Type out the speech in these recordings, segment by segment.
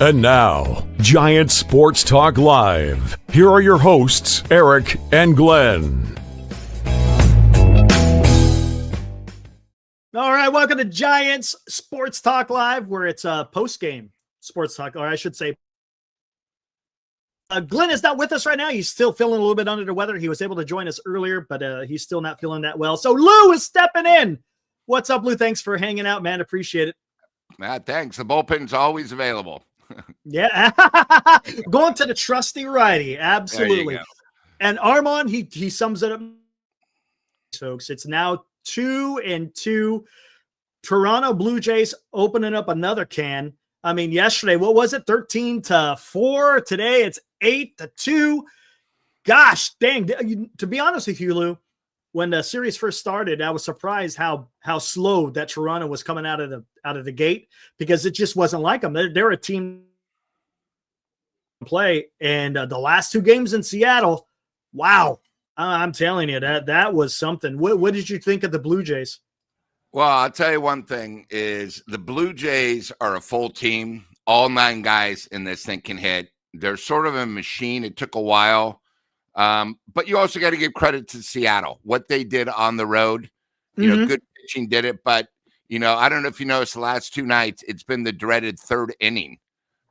And now, Giant Sports Talk Live. Here are your hosts, Eric and Glenn. All right, welcome to Giants Sports Talk Live, where it's a post-game sports talk, or I should say. Glenn is not with us right now. He's still feeling a little bit under the weather. He was able to join us earlier, but he's still not feeling that well. So Lou is stepping in. What's up, Lou? Thanks for hanging out, man. Appreciate it. Thanks. The bullpen's always available. Yeah. Going to the trusty righty. Absolutely. And Armand, he sums it up, folks. It's now 2-2. Toronto Blue Jays opening up another can. I mean, yesterday, what was it? 13-4. Today, it's 8-2. Gosh, dang. To be honest with you, Lou, when the series first started, I was surprised how slow that Toronto was coming out of the gate, because it just wasn't like them. They're a team play, and the last two games in Seattle, wow. I'm telling you, that was something. What did you think of the Blue Jays? Well, I'll tell you one thing is the Blue Jays are a full team. All 9 guys in this thing can hit. They're sort of a machine. It took a while. But you also got to give credit to Seattle. What they did on the road, you know, good pitching did it. But, you know, I don't know if you noticed the last 2 nights, it's been the dreaded 3rd inning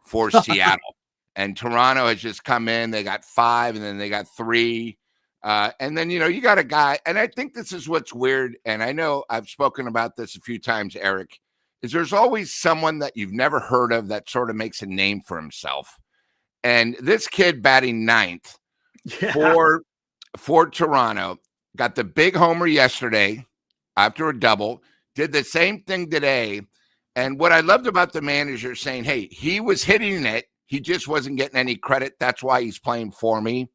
for Seattle. And Toronto has just come in. They got 5, and then they got 3. And then, you know, you got a guy, and I think this is what's weird, and I know I've spoken about this a few times, Eric, is there's always someone that you've never heard of that sort of makes a name for himself. And this kid batting 9th for Toronto got the big homer yesterday after a double, did the same thing today. And what I loved about the manager saying, hey, he was hitting it. He just wasn't getting any credit. That's why he's playing for me.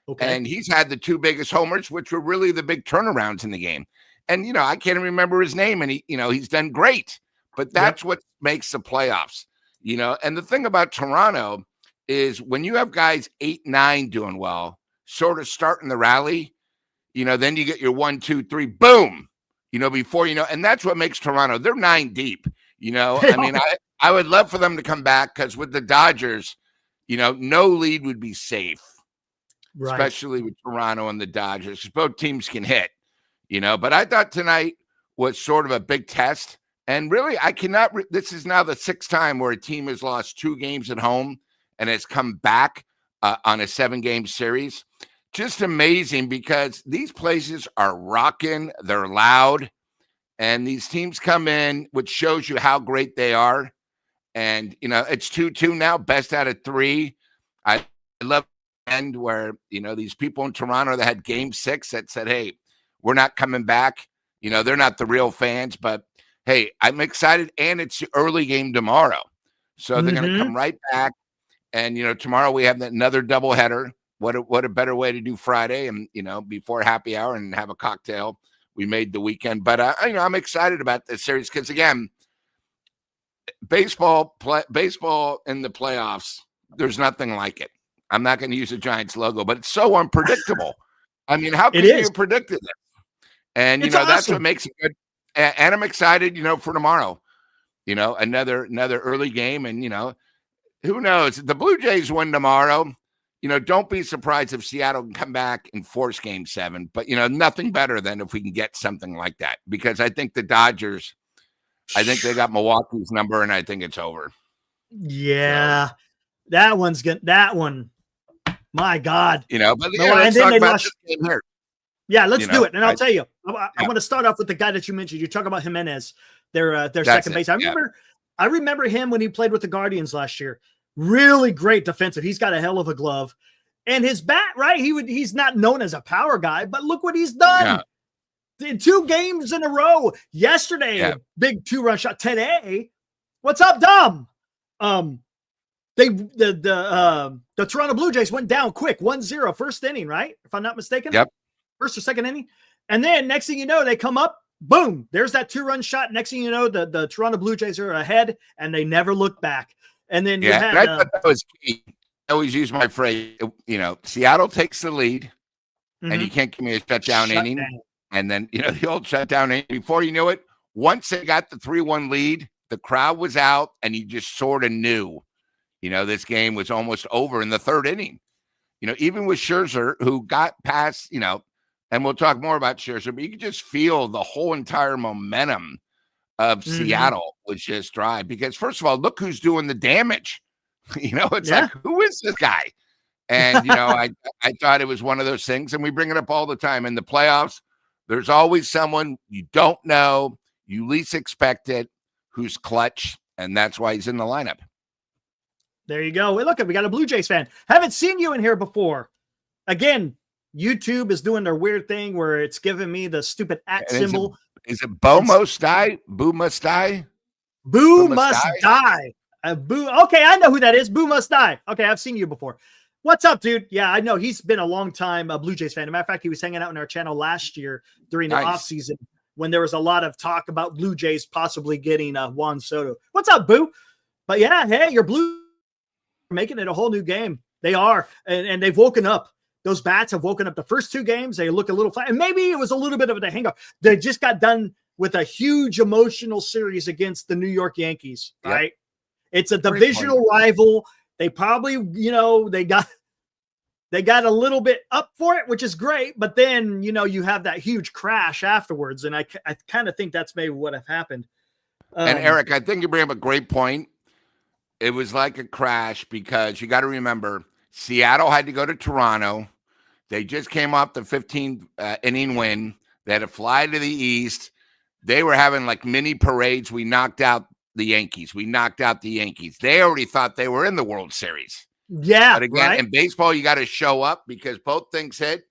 Okay. And he's had the 2 biggest homers, which were really the big turnarounds in the game. And, you know, I can't remember his name, and he's done great, but that's what makes the playoffs, you know. And the thing about Toronto is when you have guys 8, 9 doing well, sort of starting the rally, you know, then you get your 1, 2, 3, boom, you know, before, you know, and that's what makes Toronto, they're 9 deep, you know. I mean, I would love for them to come back, because with the Dodgers, you know, no lead would be safe. Right. Especially with Toronto and the Dodgers. Both teams can hit, you know. But I thought tonight was sort of a big test. And really, this is now the 6th time where a team has lost 2 games at home and has come back on a 7-game series. Just amazing, because these places are rocking. They're loud. And these teams come in, which shows you how great they are. And, you know, it's 2-2 now, best out of 3. I love end where, you know, these people in Toronto that had game 6 that said, hey, we're not coming back. You know, they're not the real fans, but hey, I'm excited. And it's the early game tomorrow. So they're going to come right back. And, you know, tomorrow we have another doubleheader. What a better way to do Friday, and, you know, before happy hour and have a cocktail. We made the weekend, but you know, I'm excited about this series, because again, baseball in the playoffs, there's nothing like it. I'm not going to use the Giants logo, but it's so unpredictable. I mean, how can you predict it? And, you know, that's what makes it good. And I'm excited, you know, for tomorrow, you know, another early game. And, you know, who knows? If the Blue Jays win tomorrow, you know, don't be surprised if Seattle can come back and force game 7. But, you know, nothing better than if we can get something like that, because I think the Dodgers, I think they got Milwaukee's number, and I think it's over. Yeah, so that one's good. That one. My God. You know, but yeah, let's talk about this game here. Yeah, let's do it. And I'll tell you, I want to start off with the guy that you mentioned. You talk about Jimenez, their second base. I remember him when he played with the Guardians last year. Really great defensive. He's got a hell of a glove. And his bat, right? He's not known as a power guy, but look what he's done. In 2 games in a row. Yesterday, big 2-run shot. Today, what's up, Dom? The Toronto Blue Jays went down quick, 1-0, first inning, right? If I'm not mistaken. Yep. First or second inning. And then next thing you know, they come up, boom, there's that 2-run shot. Next thing you know, the Toronto Blue Jays are ahead, and they never look back. And then you had, I thought that was key. I always use my phrase, you know, Seattle takes the lead, and you can't give me a shutdown inning. And then, you know, the old shutdown inning, before you know it, once they got the 3-1 lead, the crowd was out, and you just sort of knew, This game was almost over in the third inning. Even with Scherzer, who got past, and we'll talk more about Scherzer, but you could just feel the whole entire momentum of Seattle was just dry. Because first of all, look who's doing the damage. It's like, who is this guy? And, I thought it was one of those things, and we bring it up all the time in the playoffs. There's always someone you don't know, you least expect it, who's clutch, and that's why he's in the lineup. There you go. Hey, look, we got a Blue Jays fan. Haven't seen you in here before. Again, YouTube is doing their weird thing where it's giving me the stupid @ symbol. Is it Bo Must Die? Boo Must Die? Boo Must Die. Boo. Okay, I know who that is. Boo Must Die. Okay, I've seen you before. What's up, dude? Yeah, I know. He's been a long time Blue Jays fan. As a matter of fact, he was hanging out in our channel last year during the offseason when there was a lot of talk about Blue Jays possibly getting Juan Soto. What's up, Boo? But yeah, hey, your Blue making it a whole new game. They are, and they've woken up. Those bats have woken up. The first 2 games, they look a little flat, and maybe it was a little bit of a hang-up. They just got done with a huge emotional series against the New York Yankees, right? It's a divisional rival. They probably, they got a little bit up for it, which is great. But then, you have that huge crash afterwards. And I kind of think that's maybe what have happened. And Eric, I think you bring up a great point. It was like a crash because you got to remember, Seattle had to go to Toronto. They just came off the 15 inning win. They had to fly to the East. They were having like mini parades. We knocked out the Yankees. They already thought they were in the World Series. Yeah. But again, in baseball, you got to show up because both things hit.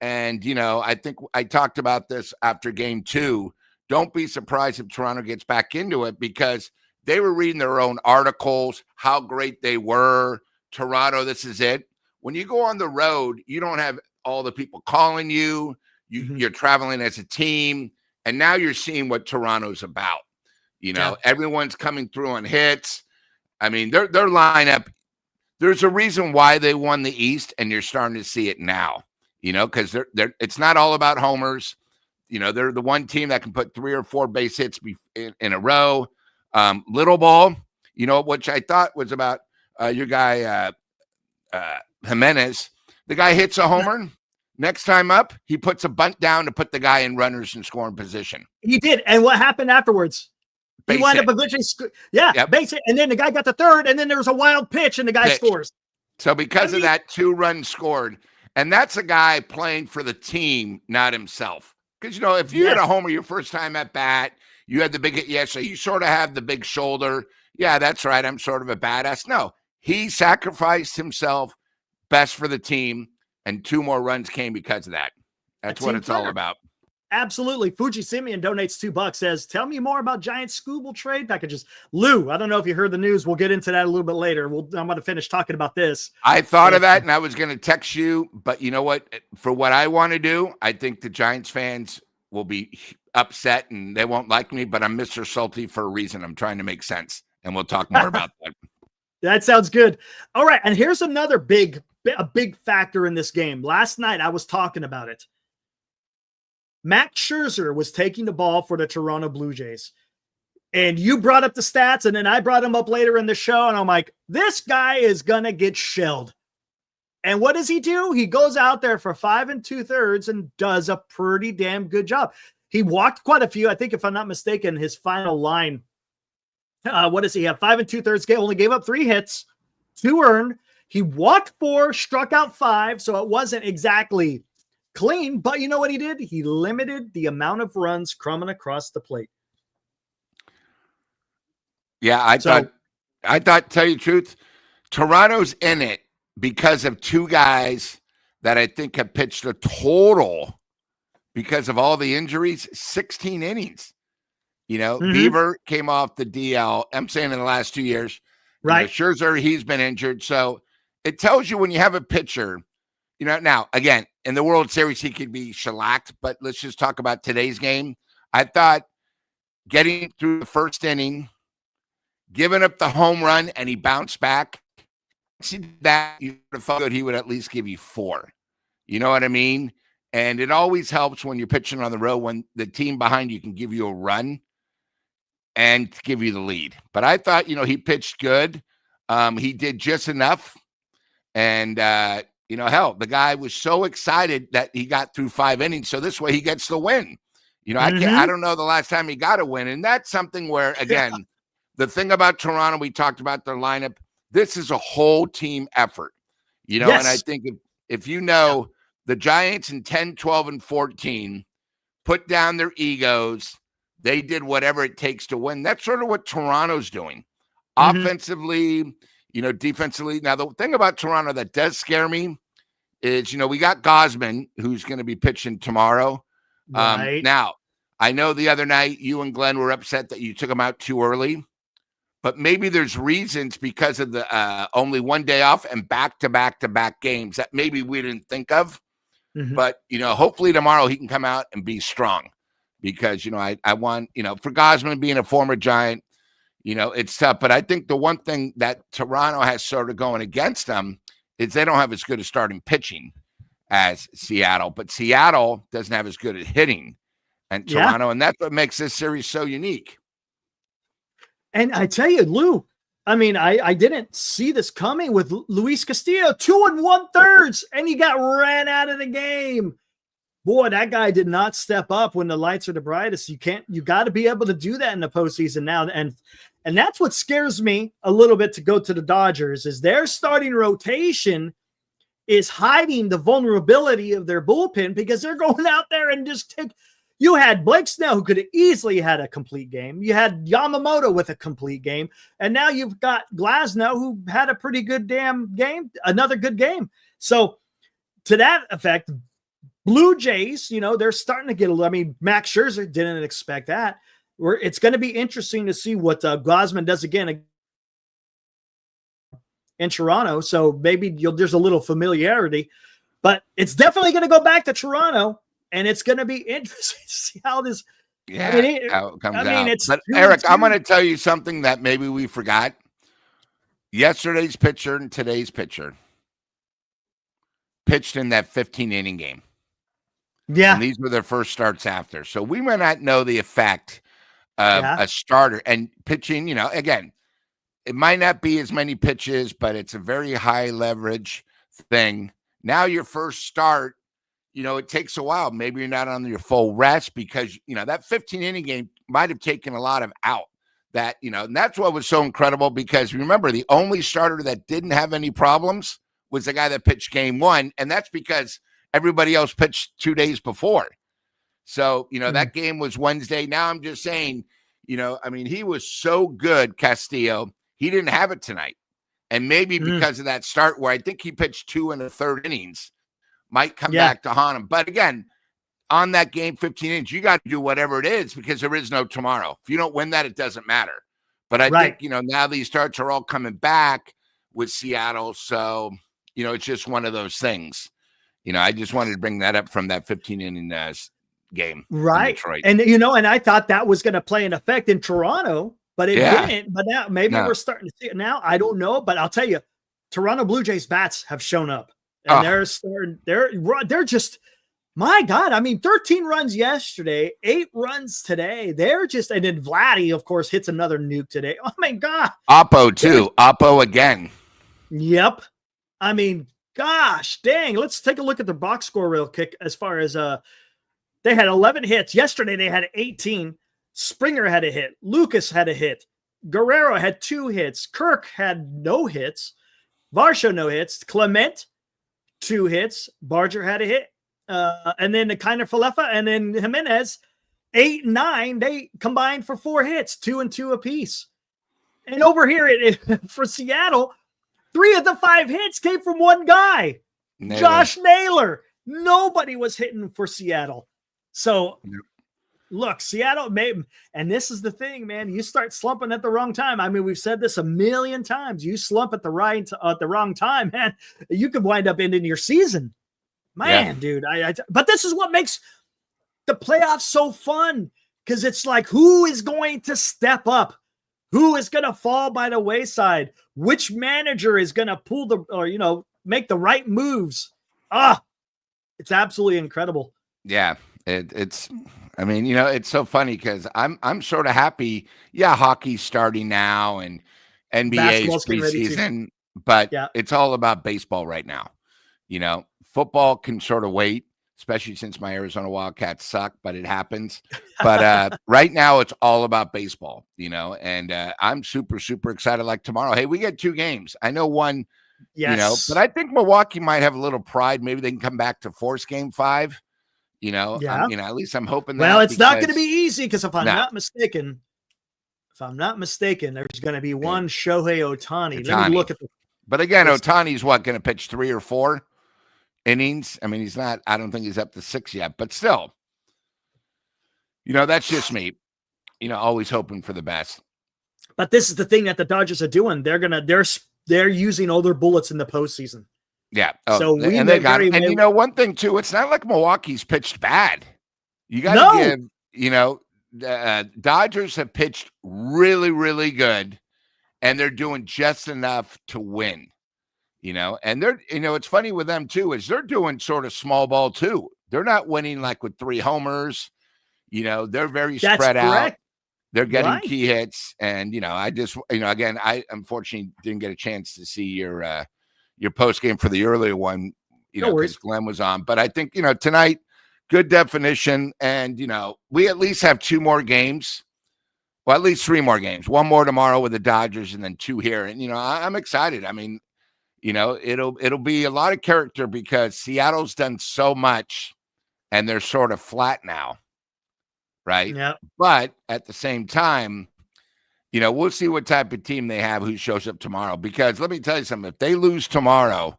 And, I think I talked about this after game 2. Don't be surprised if Toronto gets back into it because they were reading their own articles, how great they were. Toronto, this is it. When you go on the road, you don't have all the people calling you. You're traveling as a team. And now you're seeing what Toronto's about. Everyone's coming through on hits. I mean, their lineup, there's a reason why they won the East, and you're starting to see it now, because it's not all about homers. They're the one team that can put 3 or 4 base hits in a row. Little ball, which I thought was about your guy, Jimenez. The guy hits a homer. Next time up, he puts a bunt down to put the guy in runners in scoring position. He did. And what happened afterwards? He wound up eventually, base hit. And then the guy got the third, and then there was a wild pitch, and the guy scores. So because of that, 2 runs scored. And that's a guy playing for the team, not himself. Because, if you hit a homer your first time at bat, you had the big, so you sort of have the big shoulder. Yeah, that's right. I'm sort of a badass. No, he sacrificed himself, best for the team, and 2 more runs came because of that. That's what it's all about. Absolutely. Fuji Simeon donates $2, says, tell me more about Giant Scooble trade packages. Lou, I don't know if you heard the news. We'll get into that a little bit later. I'm going to finish talking about this. I thought of that, and I was going to text you, but you know what? For what I want to do, I think the Giants fans will be upset, and they won't like me, but I'm Mr. Salty for a reason. I'm trying to make sense, and we'll talk more about that. That sounds good. All right, and here's another big factor in this game. Last night, I was talking about it. Max Scherzer was taking the ball for the Toronto Blue Jays. And you brought up the stats, and then I brought him up later in the show, and I'm like, this guy is going to get shelled. And what does he do? He goes out there for 5 2/3 and does a pretty damn good job. He walked quite a few. I think, if I'm not mistaken, his final line, what does he have? 5 2/3, only gave up 3 hits, 2 earned. He walked 4, struck out 5, so it wasn't exactly clean, but you know what he did? He limited the amount of runs coming across the plate. Yeah, I thought, tell you the truth, Toronto's in it because of 2 guys that I think have pitched a total, because of all the injuries, 16 innings. Beaver came off the DL. I'm saying in the last 2 years. Right. Scherzer, he's been injured. So it tells you when you have a pitcher, now, again, in the World Series, he could be shellacked, but let's just talk about today's game. I thought getting through the first inning, giving up the home run, and he bounced back. See that, you would have thought he would at least give you 4. You know what I mean? And it always helps when you're pitching on the road when the team behind you can give you a run and give you the lead. But I thought, he pitched good. He did just enough. And, hell, the guy was so excited that he got through 5 innings. So this way he gets the win. I don't know the last time he got a win. And that's something where, again, the thing about Toronto, we talked about their lineup. This is a whole team effort, and I think if the Giants in 10, 12, and 14 put down their egos, they did whatever it takes to win. That's sort of what Toronto's doing. Offensively, defensively. Now, the thing about Toronto that does scare me is, we got Gosman, who's going to be pitching tomorrow. Right. Now, I know the other night you and Glenn were upset that you took him out too early, but maybe there's reasons because of the only one day off and back-to-back games that maybe we didn't think of. But, hopefully tomorrow he can come out and be strong because, I want, for Gosman being a former Giant, it's tough. But I think the one thing that Toronto has sort of going against them is they don't have as good a starting pitching as Seattle. But Seattle doesn't have as good at hitting and Toronto. And that's what makes this series so unique. And I tell you, Lou, I mean, I didn't see this coming with Luis Castillo, 2 1/3, and he got ran out of the game. Boy, that guy did not step up when the lights are the brightest. You got to be able to do that in the postseason now. And that's what scares me a little bit to go to the Dodgers is their starting rotation is hiding the vulnerability of their bullpen because they're going out there and just you had Blake Snell, who could have easily had a complete game. You had Yamamoto with a complete game. And now you've got Glasnow, who had a pretty good damn game, another good game. So to that effect, Blue Jays, they're starting to get Max Scherzer didn't expect that. It's going to be interesting to see what Gosman does again in Toronto. So maybe there's a little familiarity. But it's definitely going to go back to Toronto. And it's going to be interesting to see how this. How it comes out. But Eric, I'm going to tell you something that maybe we forgot. Yesterday's pitcher and today's pitcher pitched in that 15-inning game. Yeah. And these were their first starts after. So we might not know the effect of a starter and pitching, again, it might not be as many pitches, but it's a very high leverage thing. Now your first start, it takes a while. Maybe you're not on your full rest because, that 15-inning game might have taken a lot of out that, and that's what was so incredible because remember, the only starter that didn't have any problems was the guy that pitched game 1. And that's because everybody else pitched 2 days before. So, that game was Wednesday. Now I'm just saying, he was so good, Castillo. He didn't have it tonight. And maybe because of that start where I think he pitched 2 1/3 innings, might come back to haunt him. But again, on that game, 15 innings, you got to do whatever it is because there is no tomorrow. If you don't win that, it doesn't matter. But I think, now these starts are all coming back with Seattle. So, it's just one of those things. I just wanted to bring that up from that 15-inning game. Right. And, and I thought that was going to play an effect in Toronto, but it didn't. But now maybe we're starting to see it now. I don't know. But I'll tell you, Toronto Blue Jays bats have shown up. And they're just, my God, 13 runs yesterday, 8 runs today. They're just, and then Vladdy, of course, hits another nuke today. Oh my God. Oppo too. Oppo again. Yep. Gosh, dang. Let's take a look at the box score real quick as far as, they had 11 hits. Yesterday they had 18. Springer had a hit. Lucas had a hit. Guerrero had 2 hits. Kirk had no hits. Varsho, no hits. Clement, 2 hits. Barger had a hit. And then the Kiner Falefa and then Jimenez, 8 and 9. They combined for 4 hits, 2 and 2 apiece. And over here for Seattle, 3 of the 5 hits came from one guy, Josh Naylor. Nobody was hitting for Seattle. So look, Seattle and this is the thing, man. You start slumping at the wrong time. We've said this a million times. You slump at the wrong time, man. You could wind up ending your season, man, dude. But this is what makes the playoffs so fun because it's like, who is going to step up? Who is going to fall by the wayside? Which manager is going to make the right moves? It's absolutely incredible. Yeah, it's. It's so funny because I'm sort of happy. Yeah, hockey's starting now, and NBA's Basketball's getting ready to. preseason, but Yeah. it's all about baseball right now. Football can sort of wait, especially since my Arizona Wildcats suck, but it happens. But right now it's all about baseball, and I'm super, super excited. Like tomorrow, hey, we get 2 games. I know one, Yes. but I think Milwaukee might have a little pride. Maybe they can come back to force game 5. Yeah. At least I'm hoping that. Well, it's not going to be easy because if I'm No. not mistaken, there's going to be one Shohei Ohtani. Let me look at the. But again, Ohtani's going to pitch 3 or 4 innings. I mean, he's not. I don't think he's up to 6 yet, but still, that's just me. Always hoping for the best. But this is the thing that the Dodgers are doing. They're using all their bullets in the postseason. Yeah. So they got it. And one thing too, it's not like Milwaukee's pitched bad. You got to give. Dodgers have pitched really, really good, and they're doing just enough to win. And they're, it's funny with them too, is they're doing sort of small ball too. They're not winning like with 3 homers. They're very spread out. They're getting key hits. And, I just, again, I unfortunately didn't get a chance to see your post game for the earlier one, because Glenn was on. But I think, tonight, good definition. And, we at least have 2 more games. Well, at least 3 more games. 1 more tomorrow with the Dodgers and then 2 here. And, I'm excited. I mean, it'll be a lot of character because Seattle's done so much and they're sort of flat now. Right. Yeah. But at the same time, we'll see what type of team they have who shows up tomorrow. Because let me tell you something, if they lose tomorrow,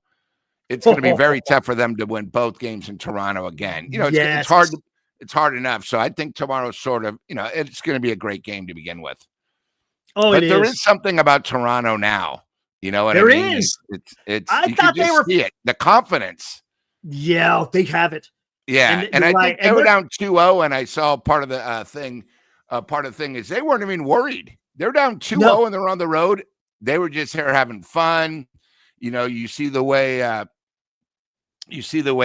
it's going to be very tough for them to win both games in Toronto again. It's hard. It's hard enough. So I think tomorrow's sort of, it's going to be a great game to begin with. Oh, but there is something about Toronto now. You know what I mean? There is. It's I thought they were. See it. The confidence. Yeah, they have it. Yeah, and I think they were down 2-0, and I saw part of the thing. Part of the thing is they weren't even worried. They're down 2-0 and they're on the road. They were just here having fun. You see the way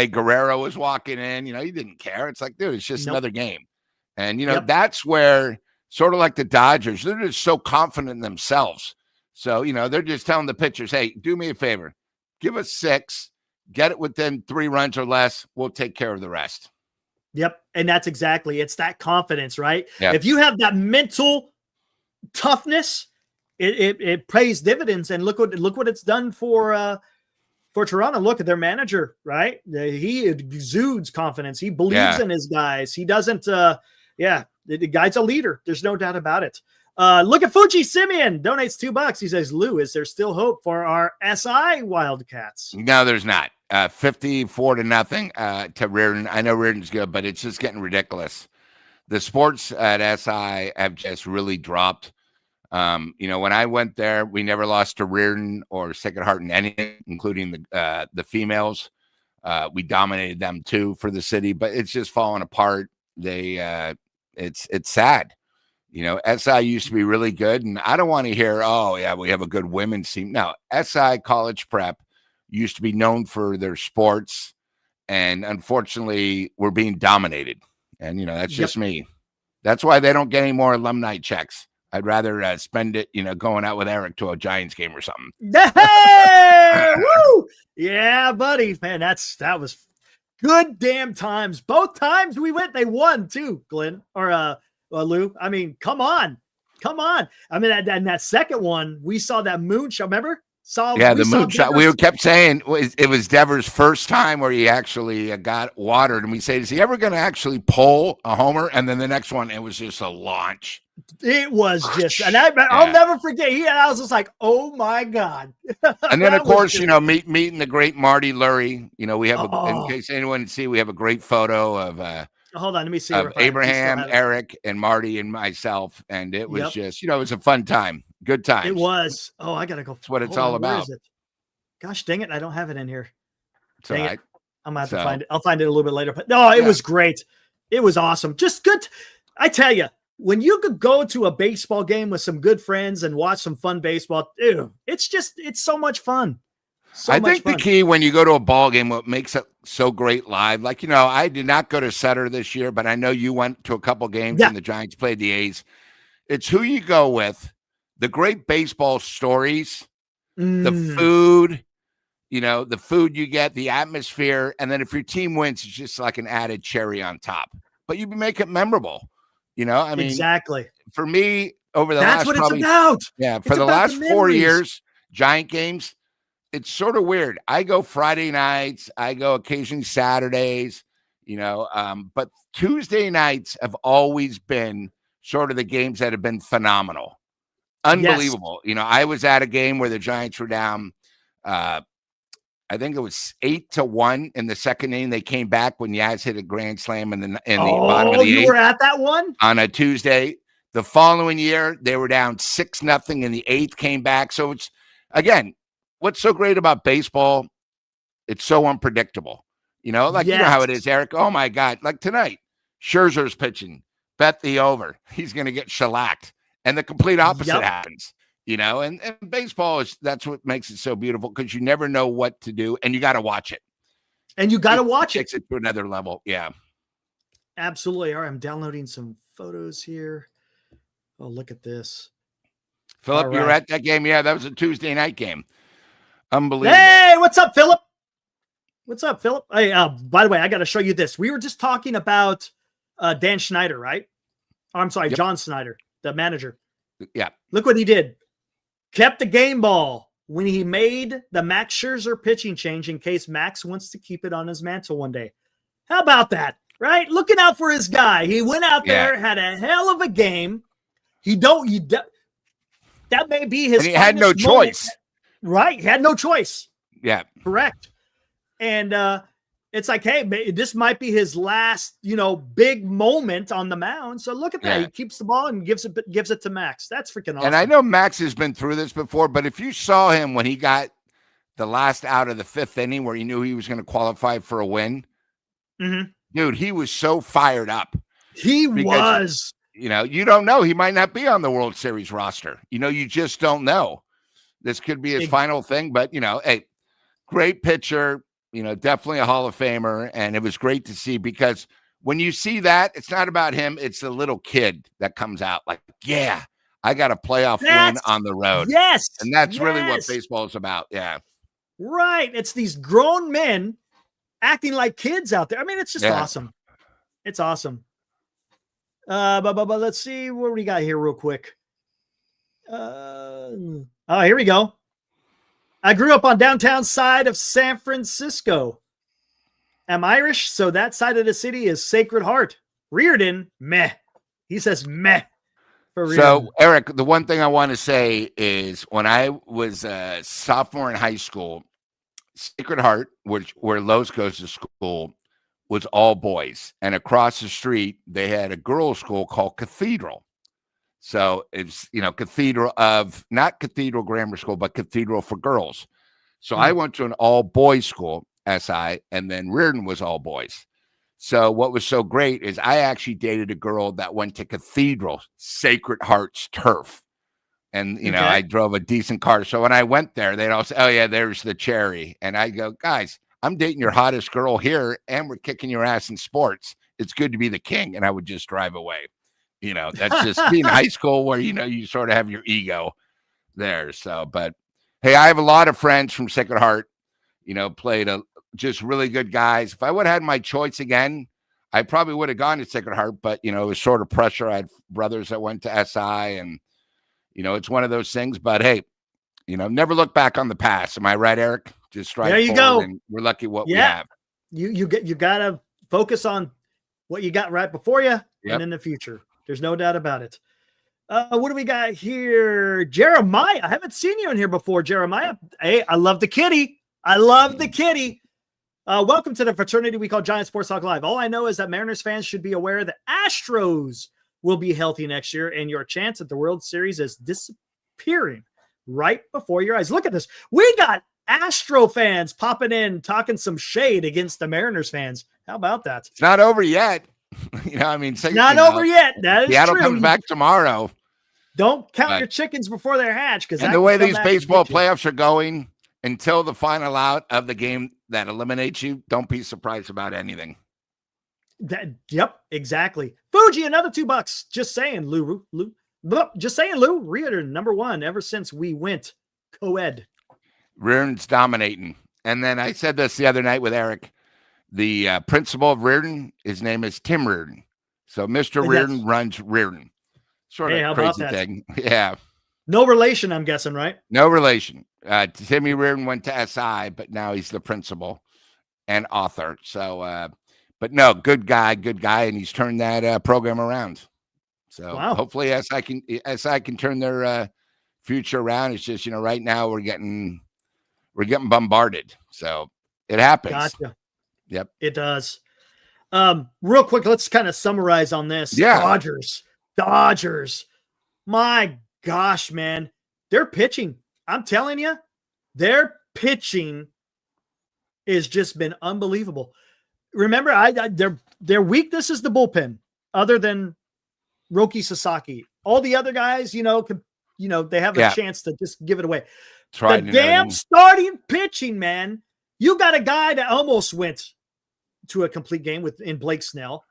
Guerrero was walking in. He didn't care. It's like, dude, it's just another game. And that's where sort of like the Dodgers, they're just so confident in themselves. So they're just telling the pitchers, hey, do me a favor, give us 6. Get it within 3 runs or less. We'll take care of the rest. Yep. And that's exactly, it's that confidence, right? Yep. If you have that mental toughness, it pays dividends. And look what it's done for Toronto. Look at their manager, right? He exudes confidence. He believes in his guys. He doesn't, the guy's a leader. There's no doubt about it. Look at Fuji Simeon donates $2. He says, Lou, is there still hope for our SI Wildcats? No, there's not. 54-0 to Reardon. I know Reardon's good, but it's just getting ridiculous. The sports at SI have just really dropped. When I went there, we never lost to Reardon or Sacred Heart in anything, including the females. We dominated them too for the city, but it's just falling apart. It's sad. SI used to be really good, and I don't want to hear, oh yeah, we have a good women's team. No, SI College Prep used to be known for their sports, and unfortunately, we're being dominated. And that's just me. That's why they don't get any more alumni checks. I'd rather spend it, going out with Eric to a Giants game or something. Hey, woo! Yeah, buddy, man, that was good damn times. Both times we went, they won too, Glenn or Lou. I mean, come on. I mean, and that second one, we saw that moonshot. Remember? The moonshot. We kept saying it was Devers' first time where he actually got watered, and we say, is he ever going to actually pull a homer? And then the next one, it was just a launch. It was just, and I'll never forget. I was just like, oh my God. And then, of course, meeting the great Marty Lurie. We have, in case anyone can see, we have a great photo of. Hold on, let me see. Of Abraham, Eric, and Marty, and myself, and it was just, it was a fun time, good time. It was. Oh, I gotta go. That's what it's all about. Gosh, dang it, I don't have it in here. Dang it. I'm gonna have to find it. I'll find it a little bit later. But no, it was great. It was awesome. Just good. I tell you, when you could go to a baseball game with some good friends and watch some fun baseball, it's so much fun. I think the key when you go to a ball game, what makes it so great live, like, I did not go to Sutter this year, but I know you went to a couple games and the Giants played the A's. It's who you go with, the great baseball stories, the Mm, food, the food you get, the atmosphere, and then if your team wins, it's just like an added cherry on top. But you make it memorable. I mean, exactly. for me, over the That's last what it's probably about. for It's the about the last 4 memories. years, Giant games, it's sort of weird. I go Friday nights, I go occasionally Saturdays, but Tuesday nights have always been sort of the games that have been phenomenal. Yes. Unbelievable. I was at a game where the Giants were down, I think it was 8-1 in the second inning. They came back when Yaz hit a grand slam in the bottom of Oh, the you were eighth at that one? on a Tuesday. The following year, they were down 6-0 in the eighth, came back. So it's, again, what's so great about baseball, it's so unpredictable. You know how Yes. it is, Eric. Oh my God. Like tonight, Scherzer's pitching. Bet the over. He's going to get shellacked. And the complete opposite Yep. happens. And baseball that's what makes it so beautiful, because you never know what to do and you got to watch it. And you got to watch it. Takes it to another level. Yeah. Absolutely. All right. I'm downloading some photos here. Oh, look at this. Philip, All you were right. at that game. Yeah, that was a Tuesday night game. Unbelievable. Hey, what's up, Philip? What's up, Philip? Hey, by the way, I got to show you this. We were just talking about Dan Schneider, right? Oh, I'm sorry, Yep. John Snyder, the manager. Yeah. Look what he did. Kept the game ball when he made the Max Scherzer pitching change in case Max wants to keep it on his mantle one day. How about that? Right? Looking out for his guy. He went out there, had a hell of a game. That may be his. And he had no choice. Right? He had no choice. Yeah. Correct. And it's like, hey, this might be his last, big moment on the mound. So look at that. Yeah. He keeps the ball and gives it to Max. That's freaking awesome. And I know Max has been through this before, but if you saw him when he got the last out of the fifth inning where he knew he was going to qualify for a win, dude, he was so fired up. He was. You don't know. He might not be on the World Series roster. You just don't know. This could be his final thing, but, hey, great pitcher, definitely a Hall of Famer. And it was great to see, because when you see that, it's not about him. It's the little kid that comes out like, yeah, I got a playoff win on the road. Yes. And that's really what baseball is about. Yeah. Right. It's these grown men acting like kids out there. I mean, it's just awesome. It's awesome. But let's see what we got here real quick. Here we go. I grew up on downtown side of San Francisco. I'm Irish, so that side of the city is Sacred Heart. Reardon, meh. He says meh. For Reardon. So, Eric, the one thing I want to say is when I was a sophomore in high school, Sacred Heart, where Lowe's goes to school, was all boys. And across the street, they had a girls' school called Cathedral. So it's, Cathedral of, not Cathedral Grammar School, but Cathedral for Girls. So I went to an all boys school, SI, and then Reardon was all boys. So what was so great is I actually dated a girl that went to Cathedral, Sacred Heart's turf. And, I drove a decent car. So when I went there, they'd all say, oh, yeah, there's the cherry. And I go, guys, I'm dating your hottest girl here, and we're kicking your ass in sports. It's good to be the king. And I would just drive away. That's just being high school where, you sort of have your ego there. So, but hey, I have a lot of friends from Sacred Heart, played just really good guys. If I would have had my choice again, I probably would have gone to Sacred Heart, but, it was sort of pressure. I had brothers that went to SI, and, it's one of those things. But hey, never look back on the past. Am I right, Eric? Just strive there you forward, go. And we're lucky what we have. You got to focus on what you got right before you and in the future. There's no doubt about it. What do we got here? Jeremiah. I haven't seen you in here before, Jeremiah. Hey, I love the kitty. Welcome to the fraternity we call Giant Sports Talk Live. All I know is that Mariners fans should be aware that Astros will be healthy next year, and your chance at the World Series is disappearing right before your eyes. Look at this. We got Astro fans popping in, talking some shade against the Mariners fans. How about that? It's not over yet. Not over yet. That is Seattle true. comes back tomorrow. Don't count your chickens before they're hatched. And the way these baseball playoffs are going, until the final out of the game that eliminates you, don't be surprised about anything. Yep, exactly. Fuji, another $2. Just saying, Lou Look, just saying, Lou, Reardon, number 1 ever since we went co-ed. Reardon's dominating. And then I said this the other night with Eric. The principal of Reardon, his name is Tim Reardon. So Mr. Reardon runs Reardon. Sort of crazy thing. Yeah. No relation, I'm guessing, right? No relation. Timmy Reardon went to SI, but now he's the principal and author. So, but no, good guy, and he's turned that program around. So hopefully SI can turn their future around. It's just, right now we're getting bombarded. So it happens. Gotcha. Yep. It does. Real quick, let's kind of summarize on this. Yeah. Dodgers. My gosh, man. They're pitching. I'm telling you, their pitching has just been unbelievable. Remember, their weakness is the bullpen, other than Roki Sasaki. All the other guys, they have a chance to just give it away. The damn starting pitching, man. You got a guy that almost went to a complete game in Blake Snell.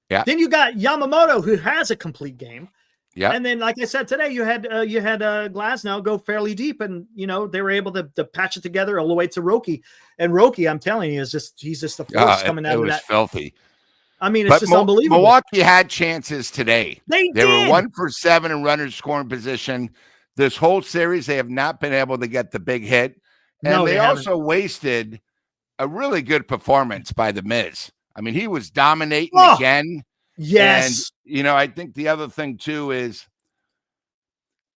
Yeah. Then you got Yamamoto, who has a complete game. Yeah. And then, like I said today, you had Glasnow go fairly deep, and they were able to patch it together all the way to Roki. And Roki, I'm telling you, he's just the force coming out of that. It was filthy. I mean, it's just unbelievable. Milwaukee had chances today. They were 1 for 7 in runners scoring position. This whole series, they have not been able to get the big hit. And they also wasted a really good performance by the Miz. I mean, he was dominating again. Yes. And, I think the other thing, too, is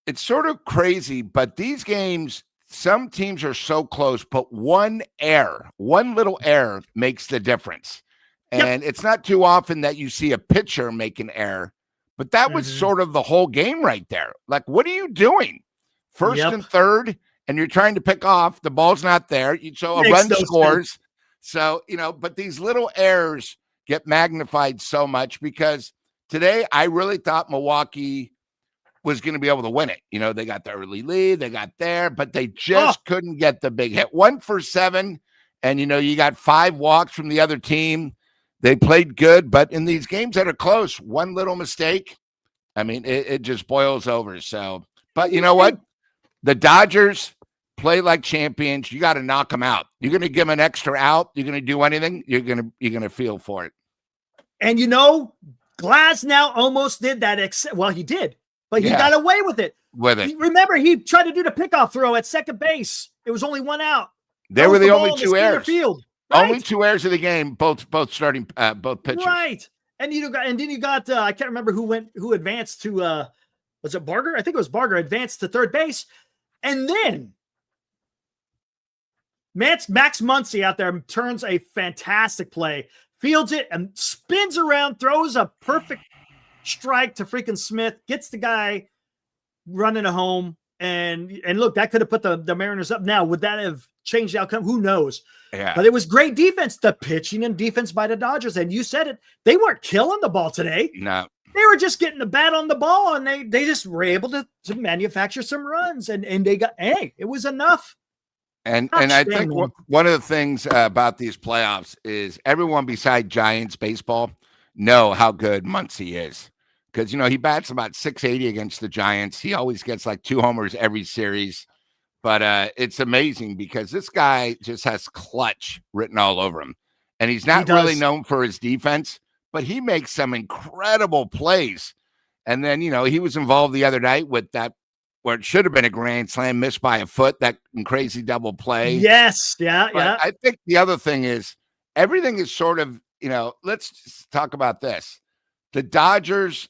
it's sort of crazy, but these games, some teams are so close, but one little error makes the difference. And it's not too often that you see a pitcher make an error, but that was sort of the whole game right there. Like, what are you doing? First and third, and you're trying to pick off, the ball's not there. So a run scores. So, but these little errors get magnified so much, because today I really thought Milwaukee was going to be able to win it. They got the early lead, they got there, but they just couldn't get the big hit. 1 for 7, and you got 5 walks from the other team. They played good, but in these games that are close, one little mistake, I mean, it just boils over. So, but you know what? The Dodgers play like champions. You got to knock them out. You're going to give them an extra out. You're going to do anything. You're going to feel for it. And Glasnow almost did that. He did, but he got away with it. Remember, he tried to do the pickoff throw at second base. It was only 1 out. They were the only 2 errors. Field, right? Only 2 errors of the game. Both starting, both pitchers. Right. And then you got I can't remember who advanced to was it Barger? I think it was Barger advanced to third base. And then Max Muncy out there turns a fantastic play, fields it and spins around, throws a perfect strike to freaking Smith, gets the guy running a home. And look, that could have put the Mariners up. Now, would that have changed the outcome? Who knows? Yeah. But it was great defense, the pitching and defense by the Dodgers. And you said it, they weren't killing the ball today. No. They were just getting the bat on the ball, and they just were able to manufacture some runs. And they got, it was enough. And I think one of the things about these playoffs is everyone beside Giants baseball know how good Muncy is. Because, he bats about 680 against the Giants. He always gets like 2 homers every series. But it's amazing because this guy just has clutch written all over him. And he's not really known for his defense, but he makes some incredible plays. And then, he was involved the other night with that, where it should have been a grand slam, missed by a foot, that crazy double play. Yes. Yeah. I think the other thing is everything is sort of, let's talk about this. The Dodgers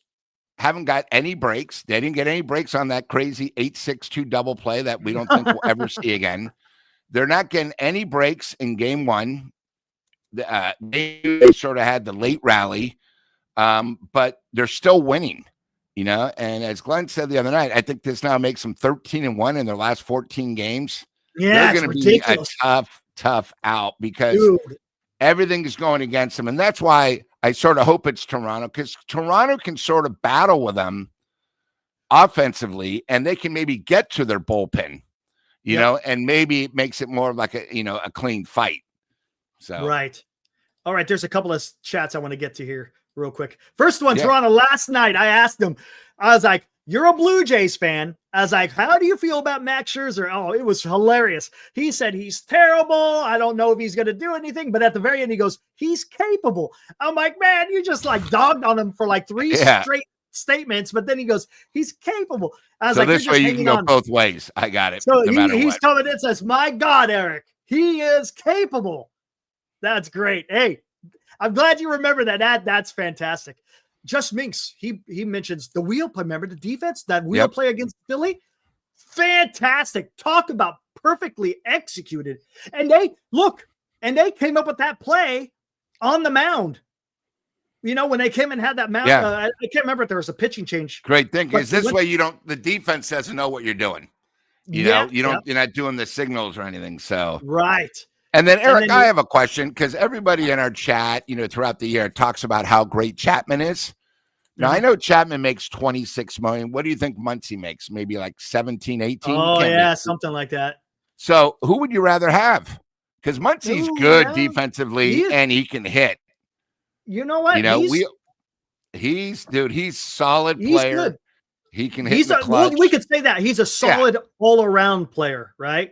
haven't got any breaks. They didn't get any breaks on that crazy 8-6-2 double play that we don't think we'll ever see again. They're not getting any breaks in game 1. They sort of had the late rally, but they're still winning, And as Glenn said the other night, I think this now makes them 13-1 in their last 14 games. Yeah, they're going to be a tough out because everything is going against them. And that's why I sort of hope it's Toronto, because Toronto can sort of battle with them offensively, and they can maybe get to their bullpen, and maybe it makes it more like a clean fight. So right. All right. There's a couple of chats I want to get to here real quick. First one, Toronto. Last night I asked them, I was like, You're a Blue Jays fan. I was like, how do you feel about Max Scherzer? Oh, it was hilarious. He said he's terrible. I don't know if he's going to do anything. But at the very end, he goes, he's capable. I'm like, man, you just like dogged on him for like three straight statements. But then he goes, he's capable. I was so like, this way you can go both ways. I got it. So he's coming in and says, my God, Eric, he is capable. That's great. Hey, I'm glad you remember that. That's fantastic. Just Minks, he mentions the wheel play. Remember the defense, that wheel play against Philly? Fantastic. Talk about perfectly executed. And they came up with that play on the mound. You know, when they came and had that mound, I can't remember if there was a pitching change. Great thing is this way the defense doesn't know what you're doing. You're not doing the signals or anything. So right. And then, Eric, I have a question because everybody in our chat, throughout the year talks about how great Chapman is. Now, I know Chapman makes $26 million. What do you think Muncy makes? Maybe like 17, 18? Oh, yeah, something like that. So who would you rather have? Because Muncy's good defensively and he can hit. You know what? He's solid player. Good. He can hit the clutch. We could say that. He's a solid all-around player, right?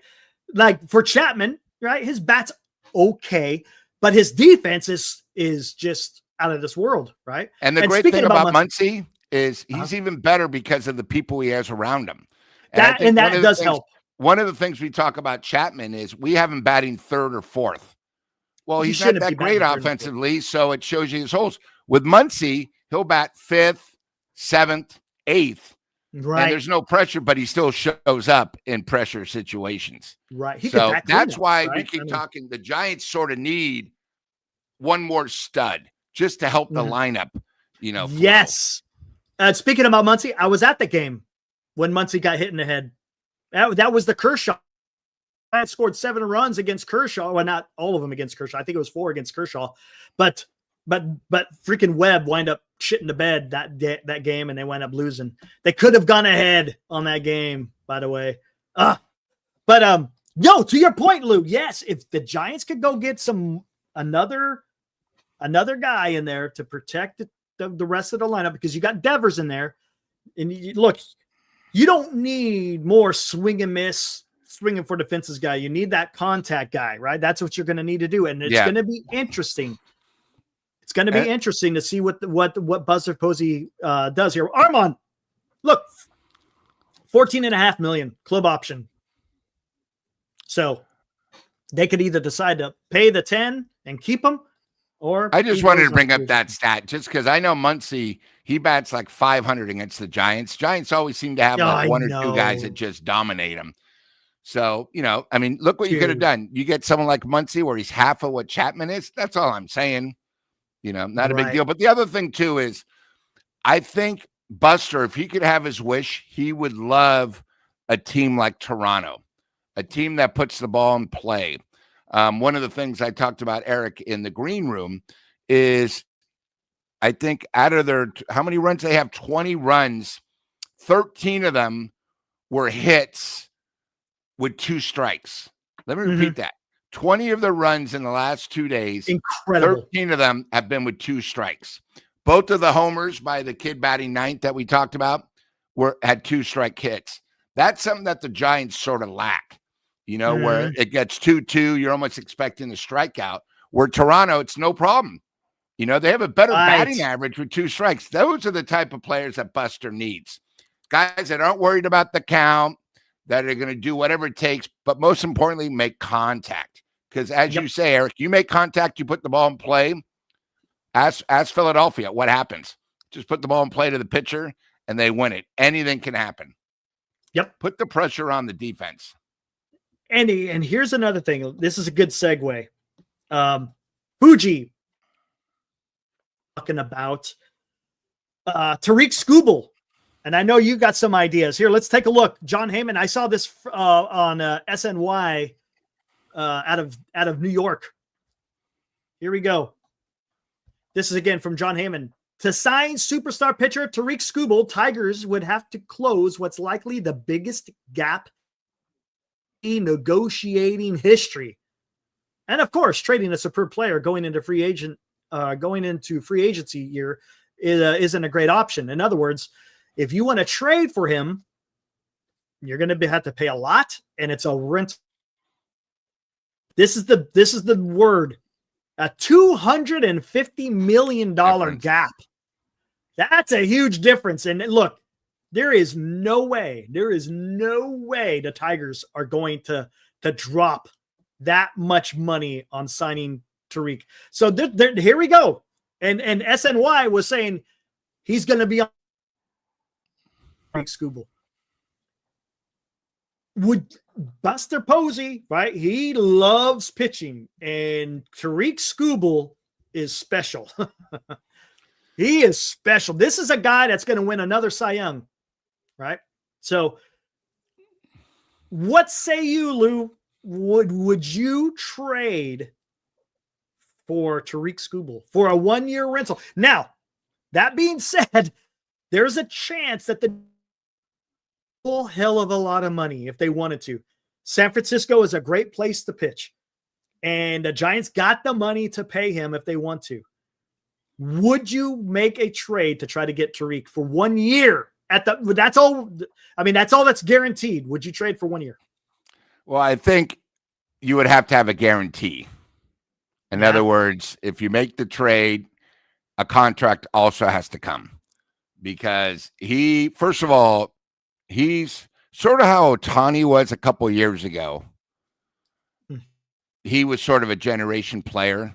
Like for Chapman, right? His bat's okay, but his defense is just out of this world, right? And the great thing about Muncy is he's even better because of the people he has around him. That does help. One of the things we talk about Chapman is we have him batting third or fourth. Well, he's not that great offensively, so it shows you his holes. With Muncy, he'll bat fifth, seventh, eighth. Right. And there's no pressure, but he still shows up in pressure situations. Right. So that's why we keep talking. The Giants sort of need one more stud just to help the lineup, Yes. Speaking about Muncy, I was at the game when Muncy got hit in the head. That was the Kershaw. I had scored 7 runs against Kershaw. Well, not all of them against Kershaw. I think it was 4 against Kershaw. But freaking Webb wind up shitting the bed that game, and they wind up losing. They could have gone ahead on that game, by the way. To your point, Lou. Yes, if the Giants could go get another guy in there to protect the rest of the lineup, because you got Devers in there, and you don't need more swing and miss, swinging for the fences guy. You need that contact guy, right? That's what you're going to need to do, and it's going to be interesting. It's going to be interesting to see what Buster Posey does here. Armand, look, $14.5 million club option. So they could either decide to pay the 10 and keep him, or I just wanted to bring up that stat just because I know Muncy, he bats like 500 against the Giants. Giants always seem to have one or two guys that just dominate them. So, look what you could have done. You get someone like Muncy where he's half of what Chapman is. That's all I'm saying. Not a big deal. But the other thing, too, is I think Buster, if he could have his wish, he would love a team like Toronto, a team that puts the ball in play. One of the things I talked about, Eric, in the green room is I think out of how many runs they have? 20 runs, 13 of them were hits with 2 strikes. Let me repeat that. 20 of the runs in the last 2 days, incredible. 13 of them have been with 2 strikes. Both of the homers by the kid batting ninth that we talked about had 2-strike hits. That's something that the Giants sort of lack, where it gets 2-2, you're almost expecting a strikeout. Where Toronto, it's no problem. They have a better batting average with 2 strikes. Those are the type of players that Buster needs. Guys that aren't worried about the count, that are going to do whatever it takes, but most importantly, make contact. Because as you say, Eric, you make contact, you put the ball in play. Ask Philadelphia what happens. Just put the ball in play to the pitcher, and they win it. Anything can happen. Yep. Put the pressure on the defense. And here's another thing. This is a good segue. Fuji talking about Tariq Skubal. And I know you got some ideas here. Let's take a look. John Heyman. I saw this on SNY out of New York. Here we go. This is again from John Heyman. To sign superstar pitcher Tariq Skubal, Tigers would have to close what's likely the biggest gap in negotiating history. And of course, trading a superb player going into free agency year isn't a great option. In other words, If you want to trade for him, you're going to have to pay a lot, and it's a rent. This is the word, a $250 million gap. That's a huge difference. And look, there is no way the Tigers are going to drop that much money on signing Tariq. So here we go. And SNY was saying he's going to be on Tariq Skubal. Would Buster Posey, right? He loves pitching, and Tariq Skubal is special. He is special. This is a guy that's going to win another Cy Young, right? So, what say you, Lou? Would you trade for Tariq Skubal for a 1-year rental? Now, that being said, there's a chance that the whole hell of a lot of money if they wanted to. San Francisco is a great place to pitch, and the Giants got the money to pay him if they want to. Would you make a trade to try to get Tariq for 1 year? That's all. I mean, that's all that's guaranteed. Would you trade for 1 year? Well, I think you would have to have a guarantee. In other words, if you make the trade, a contract also has to come, because first of all, he's sort of how Ohtani was a couple of years ago. He was sort of a generation player.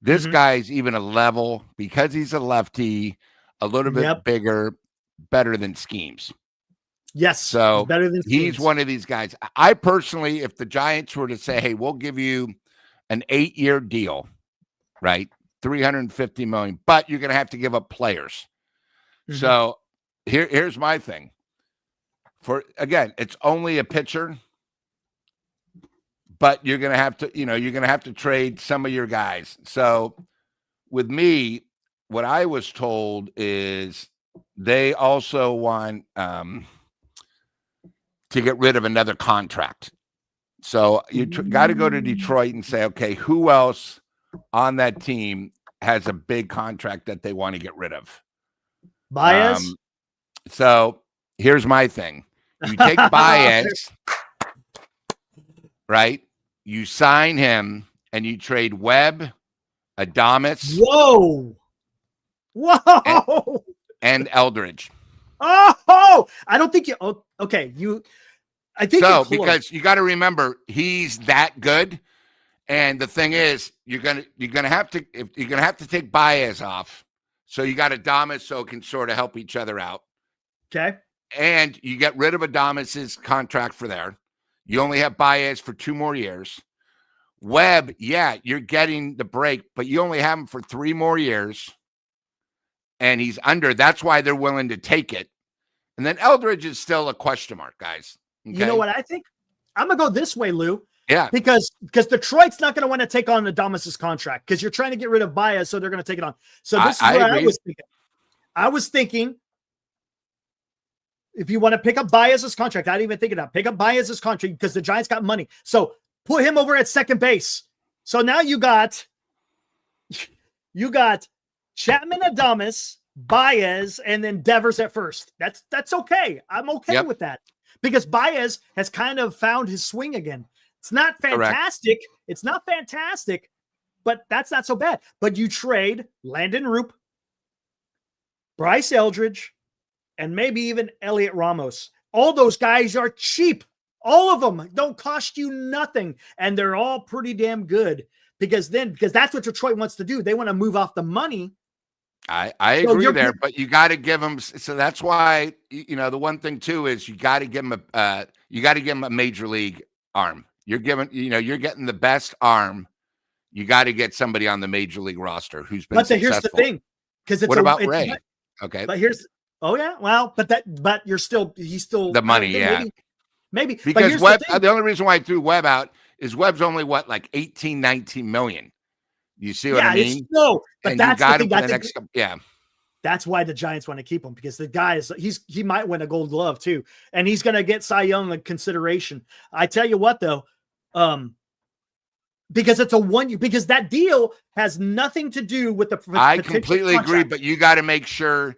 This guy's even a level, because he's a lefty, a little bit bigger, better than Schemes. Yes. So better than Schemes. He's one of these guys. I personally, if the Giants were to say, hey, we'll give you an 8-year deal, right? $350 million, but you're going to have to give up players. So here's my thing. Again, it's only a pitcher, but you're going to have to, trade some of your guys. So with me, what I was told is they also want to get rid of another contract. So you got to go to Detroit and say, okay, who else on that team has a big contract that they want to get rid of? Baez? So here's my thing. You take Baez, right? You sign him, and you trade Webb, Adames. Whoa! And Eldridge. Oh, I don't think you. Oh, okay, I think so, because you got to remember, he's that good. And the thing is, you're gonna have to take Baez off. So you got Adames, so it can sort of help each other out. Okay. And you get rid of Adames's contract for there. You only have Baez for 2 more years. Webb, you're getting the break, but you only have him for 3 more years. And he's under. That's why they're willing to take it. And then Eldridge is still a question mark, guys. Okay? You know what I think? I'm going to go this way, Lou. Yeah. Because Detroit's not going to want to take on Adames's contract, because you're trying to get rid of Baez, so they're going to take it on. So this is what I was thinking. I was thinking, if you want to pick up Baez's contract, I didn't even think of that. Pick up Baez's contract, because the Giants got money. So put him over at second base. So now you got Chapman, Adames, Baez, and then Devers at first. That's okay. I'm okay with that, because Baez has kind of found his swing again. It's not fantastic. Correct. It's not fantastic, but that's not so bad. But you trade Landon Roop, Bryce Eldridge, and maybe even Elliot Ramos. All those guys are cheap. All of them don't cost you nothing, and they're all pretty damn good, because that's what Detroit wants to do. They want to move off the money. I agree there, but you got to give them. So that's why, the one thing too is you got to give them a major league arm. You're getting the best arm. You got to get somebody on the major league roster who's been successful. Here's the thing, because what about Ray? Okay, but he's still the money, maybe because Webb. The only reason why I threw Webb out is Webb's only like 18, 19 million. You see what I mean? No, but and that's the thing. That's why the Giants want to keep him, because the guy he might win a Gold Glove too, and he's going to get Cy Young consideration. I tell you what, though, because it's a 1 year, because that deal has nothing to do with the. I completely agree, but you got to make sure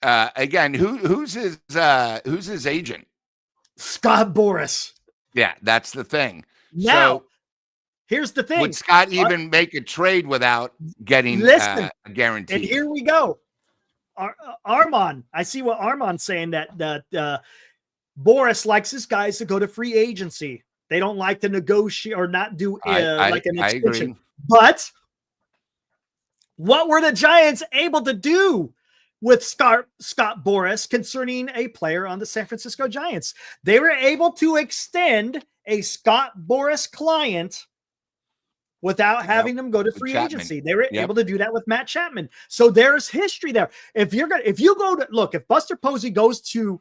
again, who's his agent? Scott Boras. Yeah, that's the thing. Now, So here's the thing. would Scott even make a trade without getting Listen, a guarantee? and here we go. Armand, I see what Armand's saying, that Boras likes his guys to go to free agency. They don't like to negotiate or not do like an extension. But what were the Giants able to do with Scott Boras concerning a player on the San Francisco Giants? They were able to extend a Scott Boras client without having them go to free agency. They were able to do that with Matt Chapman. So there's history there. If Buster Posey goes to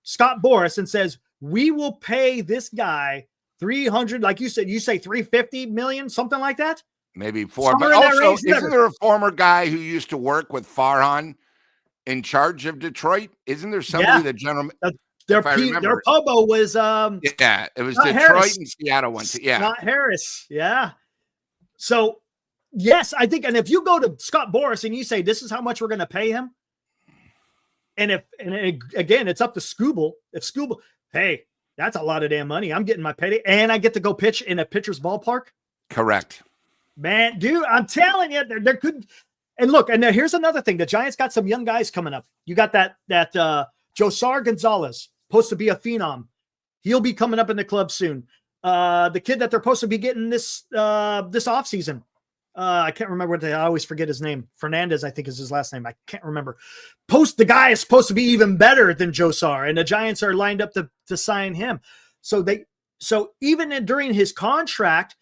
Scott Boras and says, we will pay this guy 300, like you said, you say 350 million, something like that. Maybe 4. But also, isn't there a former guy who used to work with Farhan in charge of Detroit? Isn't there somebody, the gentleman? Their Pobo was it was Detroit Harris. and Seattle went to Scott Harris. Yeah. So yes, I think, and if you go to Scott Boras and you say this is how much we're going to pay him, again, it's up to Scooble. If Scooble, hey, that's a lot of damn money. I'm getting my payday, and I get to go pitch in a pitcher's ballpark. Correct. Man, dude, I'm telling you, there could. And look, and here's another thing: the Giants got some young guys coming up. You got that Josar Gonzalez, supposed to be a phenom. He'll be coming up in the club soon. The kid that they're supposed to be getting this offseason. I can't remember I always forget his name. Fernandez, I think is his last name. I can't remember. The guy is supposed to be even better than Josar, and the Giants are lined up to sign him. So even during his contract,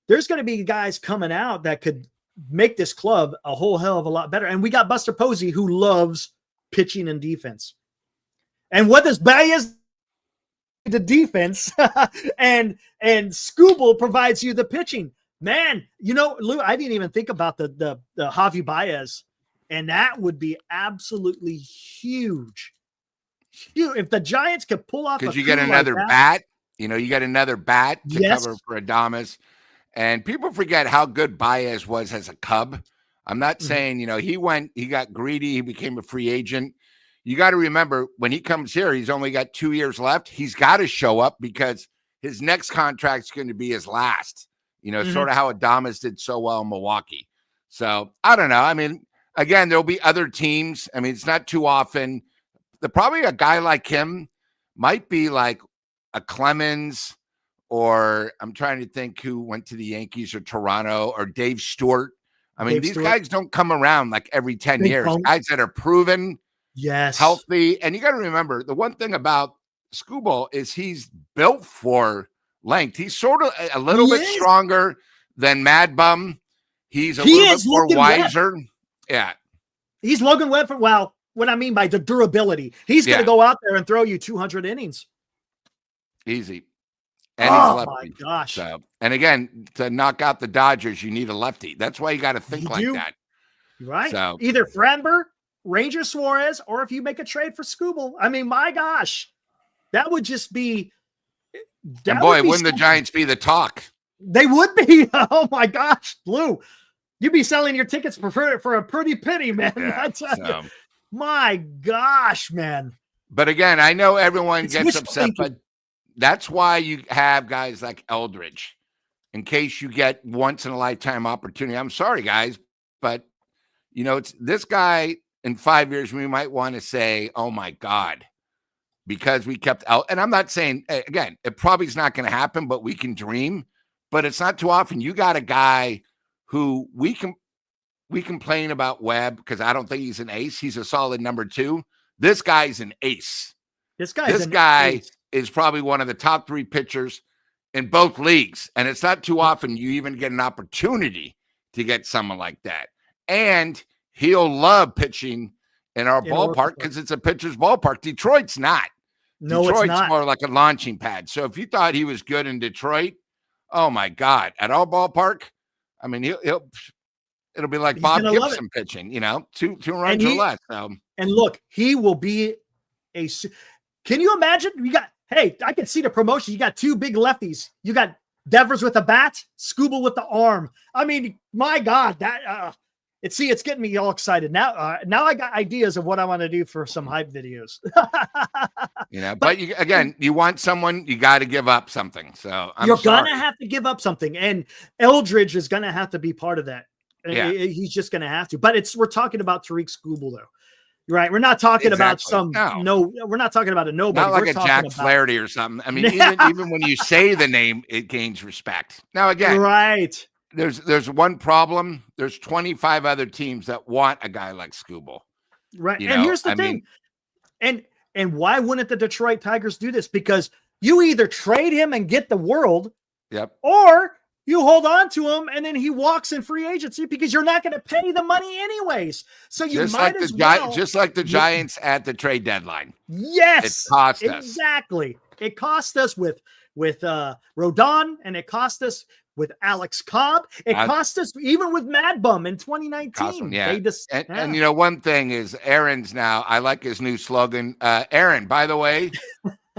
there's going to be guys coming out that could make this club a whole hell of a lot better. And we got Buster Posey, who loves pitching and defense. And what does Baez? The defense and Scooble provides you the pitching. Man, Lou, I didn't even think about the Javi Baez, and that would be absolutely huge. If the Giants could pull off, because you get another bat, you get another bat to cover for Adames, and people forget how good Baez was as a Cub. I'm not saying he got greedy, he became a free agent. You got to remember, when he comes here, he's only got 2 years left. He's got to show up because his next contract is going to be his last. Sort of how Adames did so well in Milwaukee. So I don't know. I mean, again, there'll be other teams. I mean, it's not too often. Probably a guy like him might be like a Clemens, or I'm trying to think who went to the Yankees or Toronto, or Dave Stewart. I mean, these guys don't come around like every 10 years. Guys that are proven. Yes. Healthy. And you got to remember, the one thing about Scooble is he's built for length. He's sort of a little bit stronger than Mad Bum. He's a little bit more wiser. Yeah. He's Logan Webb what I mean by the durability. He's going to go out there and throw you 200 innings. Easy. And he's my gosh. So, and again, to knock out the Dodgers, you need a lefty. That's why you got to think like that. Right. So either Framber, Ranger Suarez, or if you make a trade for Scooble. I mean, my gosh, that would just be. And boy, wouldn't the Giants be the talk? They would be. Oh my gosh, Lou, you'd be selling your tickets for a pretty penny, man. Yeah, my gosh, man. But again, I know everyone gets upset, but that's why you have guys like Eldridge, in case you get once in a lifetime opportunity. I'm sorry, guys, but it's this guy. In 5 years, we might want to say, oh, my God, because we kept out. And I'm not saying, again, it probably is not going to happen, but we can dream. But it's not too often. You got a guy who we complain about Webb because I don't think he's an ace. He's a solid number 2. This guy's an ace. This guy is probably one of the top 3 pitchers in both leagues. And it's not too often you even get an opportunity to get someone like that. And he'll love pitching in our ballpark because it's a pitcher's ballpark. Detroit's not. No, Detroit's it's not. More like a launching pad. So if you thought he was good in Detroit, oh my God, at our ballpark, I mean, it'll be like Bob Gibson pitching, 2 runs or less. So. And look, he will be can you imagine? I can see the promotion. You got 2 big lefties. You got Devers with the bat, Scooble with the arm. I mean, my God, It's getting me all excited now. Now I got ideas of what I want to do for some hype videos. But you want someone, you got to give up something. So you're going to have to give up something. And Eldridge is going to have to be part of that. Yeah. He's just going to have to. But we're talking about Tariq Skubal, though. Right. We're not talking about we're not talking about a nobody. Not like we're a Jack Flaherty or something. I mean, even when you say the name, it gains respect. Now, again, right. There's one problem. There's 25 other teams that want a guy like Skubal. Right. And here's the thing. And why wouldn't the Detroit Tigers do this? Because you either trade him and get the world, or you hold on to him and then he walks in free agency because you're not going to pay the money anyways. So you just just like the Giants at the trade deadline. Yes, it cost us. Exactly. It cost us with Rodon, and it cost us with Alex Cobb. It cost us even with Mad Bum in 2019. And one thing is Aaron's now. I like his new slogan. Aaron, by the way,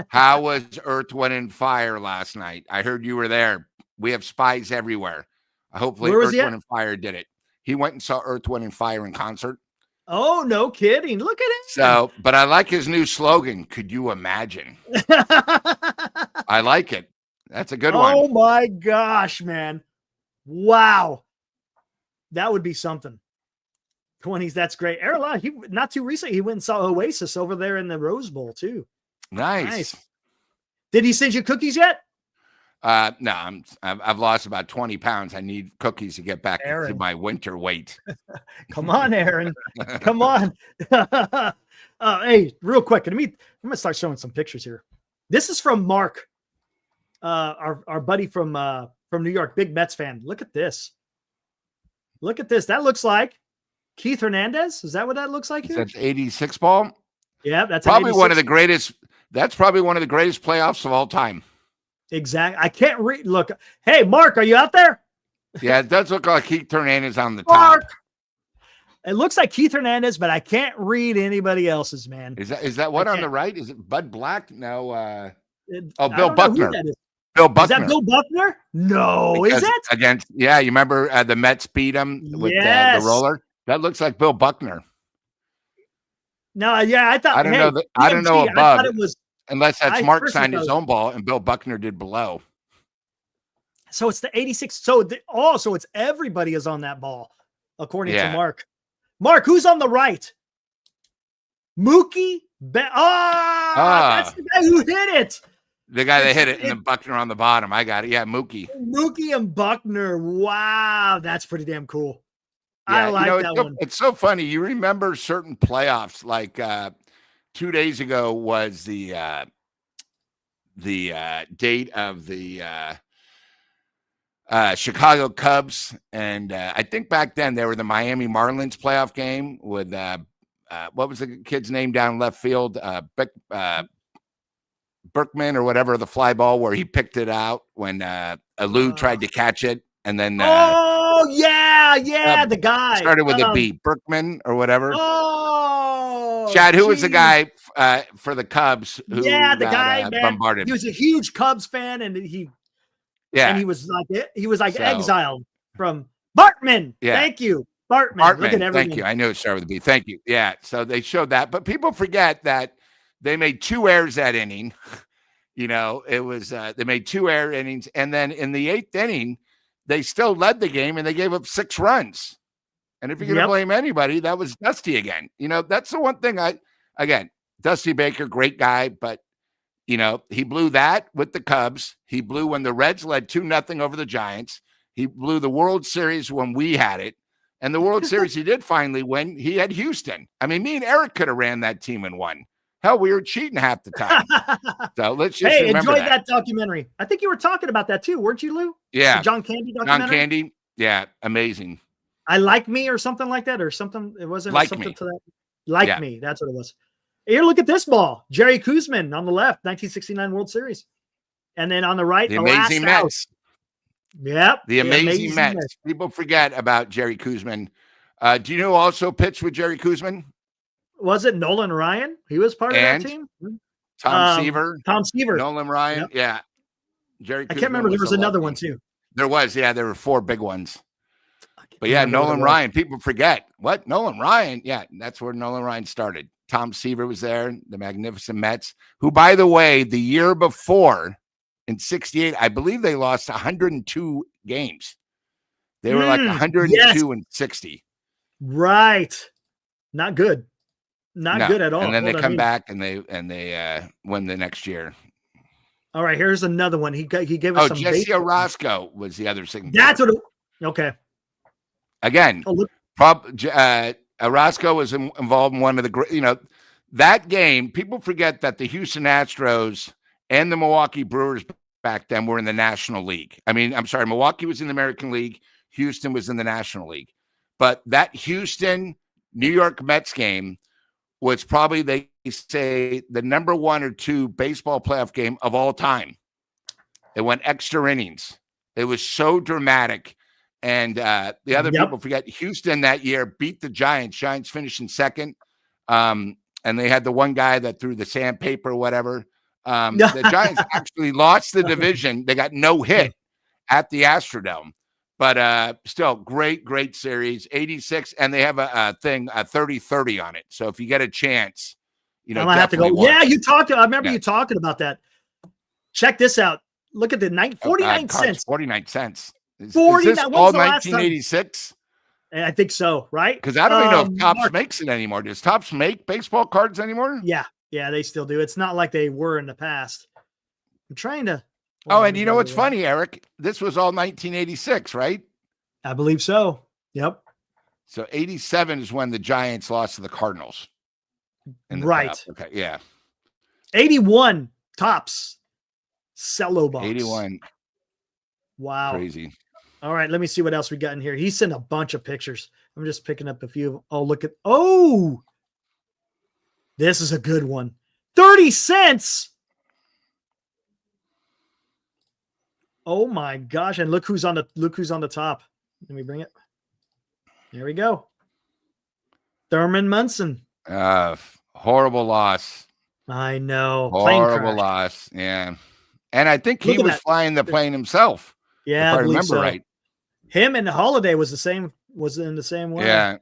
how was Earth, Wind, and Fire last night? I heard you were there. We have spies everywhere. Hopefully Earth, Wind, and Fire did it. He went and saw Earth, Wind, and Fire in concert. Oh, no kidding. Look at it. So, but I like his new slogan. Could you imagine? I like it. That's a good one. Oh, my gosh, man. Wow. That would be something. 20s, that's great. Aaron, not too recently, he went and saw Oasis over there in the Rose Bowl, too. Nice. Did he send you cookies yet? No, I've lost about 20 pounds. I need cookies to get back to my winter weight. Come on, Aaron. Come on. Hey, real quick. I'm going to start showing some pictures here. This is from Mark, our buddy from New York, big Mets fan. Look at this. Look at this. That looks like Keith Hernandez. Is that what that looks like here? That's 86 ball. Yeah, that's probably one of the greatest. That's probably one of the greatest playoffs of all time. Exactly. I can't read. Look, hey, Mark, are you out there? Yeah, it does look like Keith Hernandez on the Mark. top. It looks like Keith Hernandez, but I can't read anybody else's, man. Is that what on the right? Is it Bud Black? No. Bill Buckner. Bill Buckner. Is that Bill Buckner? No, because is it? Against, you remember the Mets beat him with the roller? That looks like Bill Buckner. No, I thought. I don't know. I don't know above. I thought it was. Unless that's Mark signed his own ball and Bill Buckner did below. So it's the 86. So it's everybody is on that ball, according to Mark. Mark, who's on the right? Mookie. That's the guy who hit it. The guy that hit it and then Buckner on the bottom. I got it. Yeah, Mookie. Mookie and Buckner. Wow, that's pretty damn cool. Yeah, I like that one. It's so funny. You remember certain playoffs like 2 days ago was the date of the Chicago Cubs, and I think back then they were the Miami Marlins playoff game with what was the kid's name down left field, Berkman or whatever, the fly ball where he picked it out when Alou tried to catch it, and then the guy started with a B, Berkman or whatever. Chad, who was the guy for the Cubs? Who the guy bombarded. He was a huge Cubs fan, and he was like exiled from Bartman. Yeah. Thank you, Bartman. Look at everything. Thank you. I knew it started with a B. Thank you. Yeah. So they showed that, but people forget that they made 2 errors that inning. It was they made 2 error innings, and then in the 8th inning, they still led the game, and they gave up 6 runs. And if you're going to blame anybody, that was Dusty again. That's the one thing Dusty Baker, great guy, but, he blew that with the Cubs. He blew when the Reds led 2-0 over the Giants. He blew the World Series when we had it. And the World Series he did finally win. He had Houston. I mean, me and Eric could have ran that team and won. Hell, we were cheating half the time. So let's just remember enjoyed that documentary. I think you were talking about that too, weren't you, Lou? Yeah. The John Candy documentary? John Candy. Yeah, amazing. I Like Me or something like that, or something. It wasn't Like something Me. to that. Like Me. That's what it was. Here, look at this ball. Jerry Koosman on the left, 1969 World Series. And then on the right, the amazing Mets. Yep. The amazing Mets. People forget about Jerry Koosman. Do you know who also pitched with Jerry Koosman? Was it Nolan Ryan? He was part of that team. Tom Seaver. Tom Seaver. Nolan Ryan. Yep. Yeah. Jerry Koosman. I can't remember. There was another one too. There was. Yeah, there were 4 big ones. But yeah, Remember what it Nolan was. Ryan, people forget. What? Nolan Ryan? Yeah, that's where Nolan Ryan started. Tom Seaver was there, the magnificent Mets, who, by the way, the year before in 68, I believe they lost 102 games. They were like 102 yes. and 60. Right. Not good. Not No. good at all. And then Hold they on, come back and they win the next year. All right, here's another one. He gave us some Jesse baseball. Orozco was the other signature. That's what okay. Again, Oh, look. Orozco was involved in one of the that game. People forget that the Houston Astros and the Milwaukee Brewers back then were in the National League. I mean, I'm sorry, Milwaukee was in the American League. Houston was in the National League. But that Houston New York Mets game was probably, they say, the number 1 or 2 baseball playoff game of all time. It went extra innings. It was so dramatic. And the other people forget, Houston that year beat the Giants. Giants finished in second. And they had the one guy that threw the sandpaper or whatever. The Giants actually lost the division. They got no hit at the Astrodome. But still, great series. 86, and they have a 30-30 on it. So if you get a chance, I'm gonna have to go. Yeah, I remember you talking about that. Check this out. Look at the 49 cents. 49 cents. Is this all 1986? I think so, right? Because I don't even know if Topps makes it anymore. Does Topps make baseball cards anymore? Yeah, they still do. It's not like they were in the past. I'm trying to. Oh, and you know what's funny, Eric? This was all 1986, right? I believe so. Yep. So 87 is when the Giants lost to the Cardinals. Right. Okay. Yeah. 81 Topps cello box. 81. Wow. Crazy. All right. Let me see what else we got in here. He sent a bunch of pictures. I'm just picking up a few. Oh, look at. Oh, this is a good one. 30 cents. Oh my gosh. And look who's on the top. Let me bring it. There we go. Thurman Munson. Horrible loss. I know. Horrible loss. Yeah. And I think he was flying the plane himself. Yeah. If I remember right. Him and Holiday was in the same way. Yeah.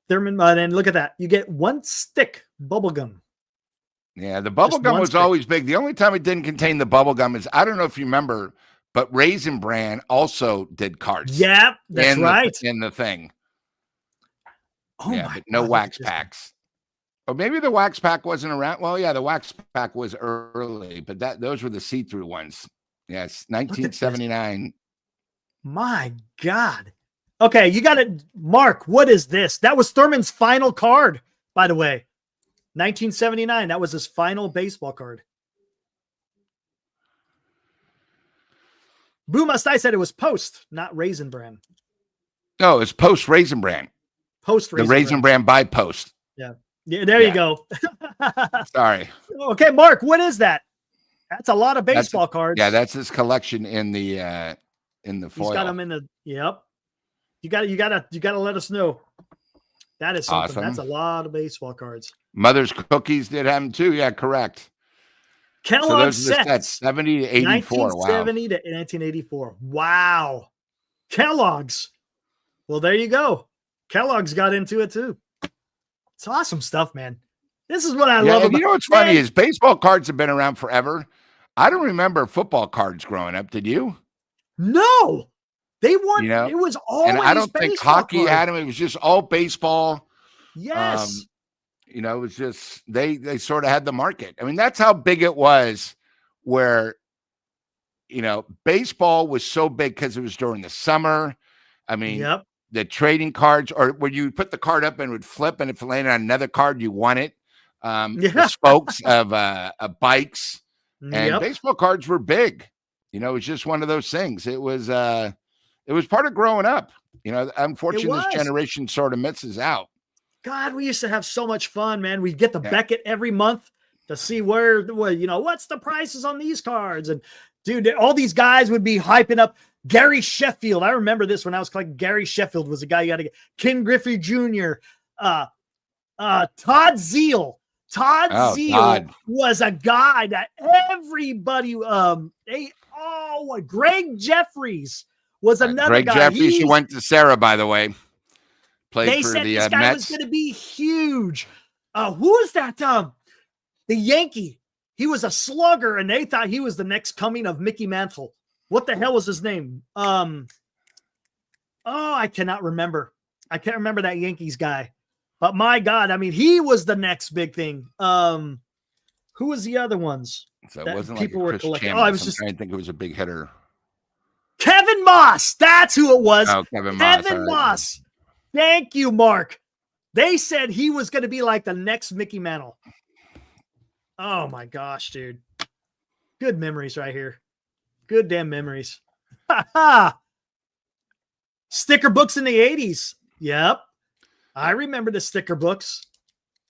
Thurman, and look at that. You get one stick bubble gum. Yeah, the bubble gum was always big. The only time it didn't contain the bubble gum is, I don't know if you remember, but Raisin Bran also did cards. Yeah, that's right. In the thing. Oh yeah, my but no wax packs. Or maybe the wax pack wasn't around. Well, yeah, the wax pack was early, but those were the see-through ones. Yes, 1979. My God. Okay, you got it. Mark, what is this? That was Thurman's final card, by the way. 1979. That was his final baseball card. Boo Must I said it was Post, not Raisin Bran. No, it's Post Raisin Bran. Post Raisin The Raisin Bran by Post. Yeah. There you go. Sorry. Okay, Mark, what is that? That's a lot of baseball cards. Yeah, that's his collection in the foil. He's got them in the. Yep. You gotta let us know. That is something. Awesome. That's a lot of baseball cards. Mother's Cookies did have them too. Yeah, correct. Kellogg's sets 70 to 84. 1970 to 1984. Wow. Kellogg's. Well, there you go. Kellogg's got into it too. It's awesome stuff, man. This is what I love. You know what's funny is baseball cards have been around forever. I don't remember football cards growing up. Did you? No. They weren't. It was always. And I don't think hockey had them. It was just all baseball. Yes. It was just they sort of had the market. I mean, that's how big it was. Where, baseball was so big because it was during the summer. I mean, the trading cards, or where you put the card up and it would flip, and if it landed on another card, you won it. The spokes of bikes and baseball cards were big. It was just one of those things. It was part of growing up. Unfortunately, this generation sort of misses out. God, we used to have so much fun, man. We'd get the Beckett every month to see what's the prices on these cards. And dude, all these guys would be hyping up Gary Sheffield. I remember this when I was collecting. Gary Sheffield was a guy you got to get. Ken Griffey Jr., Todd Zeal. Todd Zeal was a guy that everybody, Greg Jeffries was another Greg guy. Jeffries, who went to Sarah, by the way, played They for said the this guy was Mets. going to be huge. Who is that? The Yankee. He was a slugger, and they thought he was the next coming of Mickey Mantle. What the hell was his name? I cannot remember. I can't remember that Yankees guy. But my God, I mean, he was the next big thing. Who was the other ones? So it that wasn't people like were Chris collecting. Chambliss. I was just trying to think it was a big hitter. Kevin Moss. That's who it was. Oh, Kevin Moss. Kevin All right. Moss. Thank you, Mark. They said he was going to be like the next Mickey Mantle. Oh my gosh, dude. Good memories right here. Good damn memories. Sticker books in the 80s. Yep. I remember the sticker books.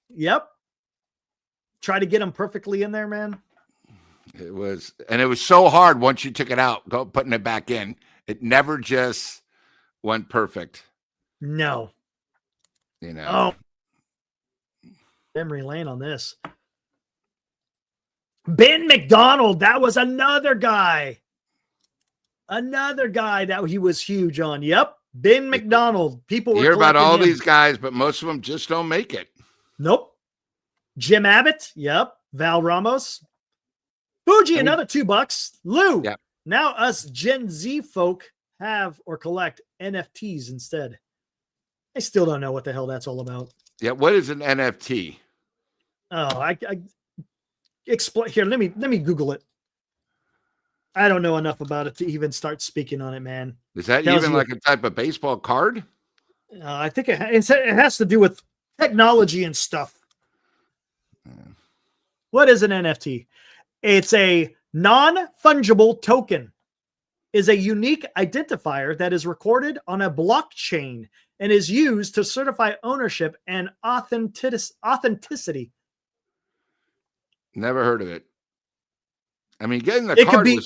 Yep. Try to get them perfectly in there, man. It was so hard once you took it out, putting it back in. It never just went perfect. No. You know. Oh. Memory lane on this. Ben McDonald. That was another guy. Another guy that he was huge on. Yep. Ben McDonald. People were hear about all him. these guys, but most of them just don't make it. Nope. Jim Abbott. Yep. Val Ramos. Fuji, another $2. Lou. Yep. Now us Gen Z folk have or collect NFTs instead. I still don't know what the hell that's all about. Yeah. What is an NFT? Oh, I explain here. Let me Google it. I don't know enough about it to even start speaking on it, man. Is that Tells even you- like a type of baseball card? I think it has to do with technology and stuff. What is an NFT? It's a non-fungible token. Is a unique identifier that is recorded on a blockchain and is used to certify ownership and authenticity. Never heard of it. I mean, getting the It could card be-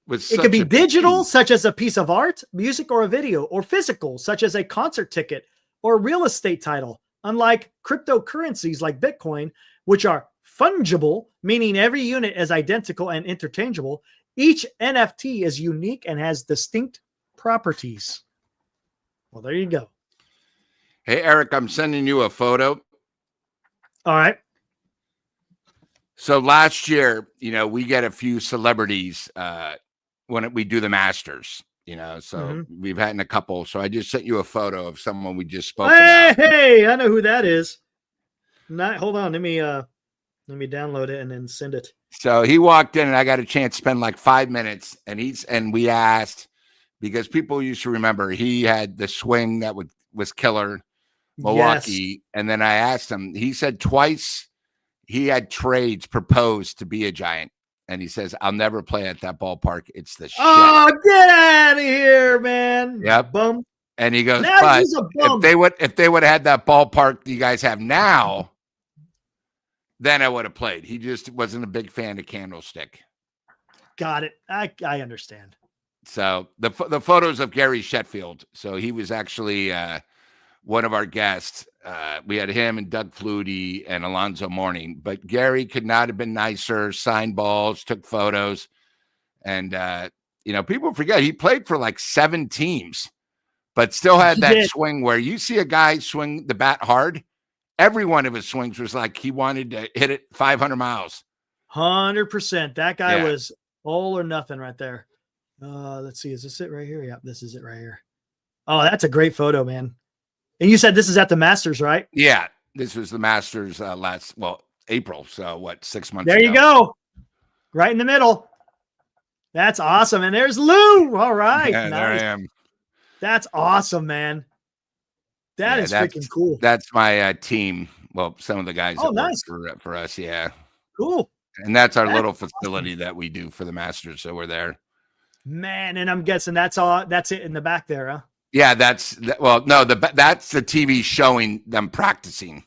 was It could be such a big digital, thing. such as a piece of art, music, or a video, or physical, such as a concert ticket or real estate title. Unlike cryptocurrencies like Bitcoin, which are fungible, meaning every unit is identical and interchangeable, each NFT is unique and has distinct properties. Well, there you go. Hey, Eric, I'm sending you a photo. All right. So last year, we get a few celebrities when we do the Masters, so we've had a couple. So I just sent you a photo of someone we just spoke about. Hey, I know who that is. Hold on. Let me download it and then send it. So he walked in and I got a chance to spend like 5 minutes and we asked, because people used to remember he had the swing that was killer, Milwaukee. Yes. And then I asked him, he said twice he had trades proposed to be a Giant. And he says, I'll never play at that ballpark. It's the shit. Oh, get out of here, man. Yep. Bum. And he goes, Now but he's a bum. if they would have had that ballpark you guys have now, then I would have played. He just wasn't a big fan of Candlestick. Got it. I understand. So the photos of Gary Shetfield. So he was actually one of our guests. We had him and Doug Flutie and Alonzo Mourning, but Gary could not have been nicer. Signed balls, took photos, and people forget he played for like 7 teams, but still had that swing where you see a guy swing the bat hard. Every one of his swings was like he wanted to hit it 500 miles. 100%. That guy was all or nothing right there. Let's see. Is this it right here? Yeah, this is it right here. Oh, that's a great photo, man. And you said this is at the Masters, right? Yeah, this was the Masters April. So 6 months There ago. you go. Right in the middle. That's awesome. And there's Lou. All right. Yeah, nice. there I am. That's awesome, man. That's freaking cool. That's my team. Well, some of the guys that nice. work for us. Yeah. Cool. And that's our little facility that we do for the Masters. So we're there. Man, and I'm guessing that's it in the back there, huh? Yeah, that's the TV showing them practicing.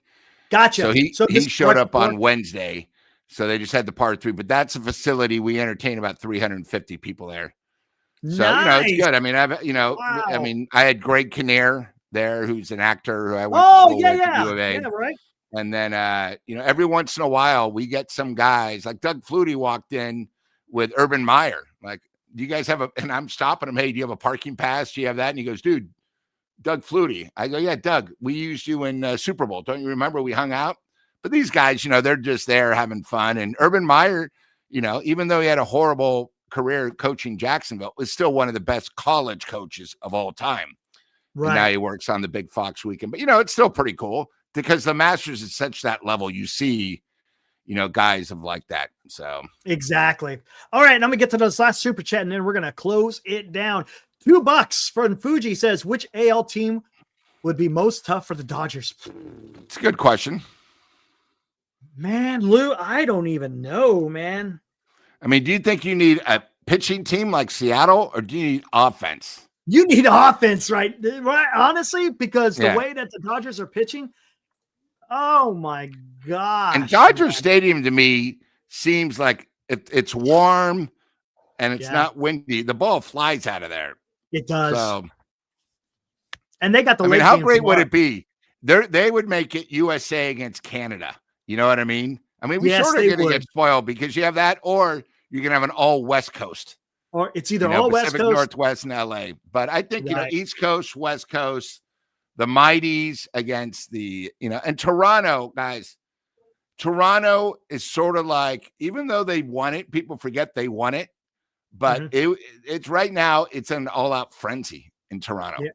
Gotcha. So he showed up on Wednesday. So they just had the par 3, but that's a facility we entertain about 350 people there. So nice. it's good. I mean, Wow. I had Greg Kinnear there, who's an actor who I went Oh, to school with at U of A. Yeah, right. And then every once in a while we get some guys like Doug Flutie walked in with Urban Meyer. Like, do you guys have and I'm stopping him. Hey, do you have a parking pass? Do you have that? And he goes, dude, Doug Flutie. I go, yeah, Doug, we used you in Super Bowl. Don't you remember we hung out? But these guys, they're just there having fun. And Urban Meyer, even though he had a horrible career coaching Jacksonville, was still one of the best college coaches of all time. Right. And now he works on the Big Fox Weekend. But, it's still pretty cool because the Masters is such that level. You see, guys of like that. So exactly. All right. I'm going to get to this last super chat and then we're going to close it down. $2 from Fuji says, which AL team would be most tough for the Dodgers? It's a good question. Man, Lou, I don't even know, man. I mean, do you think you need a pitching team like Seattle or do you need offense? You need offense, right? Honestly, because the way that the Dodgers are pitching, oh my gosh. And Dodger Stadium to me seems like it's warm and it's not windy. The ball flies out of there. It does. So, and they got the how great would it be? They would make it USA against Canada. You know what I mean? We sort of going to get spoiled because you have that, or you're going to have an all West Coast. Or it's either all West Pacific Coast, Northwest, and LA. But I think, East Coast, West Coast, the Mighties against the, and Toronto, guys. Toronto is sort of like, even though they won it, people forget they won it. But it's right now, it's an all-out frenzy in Toronto. Yeah,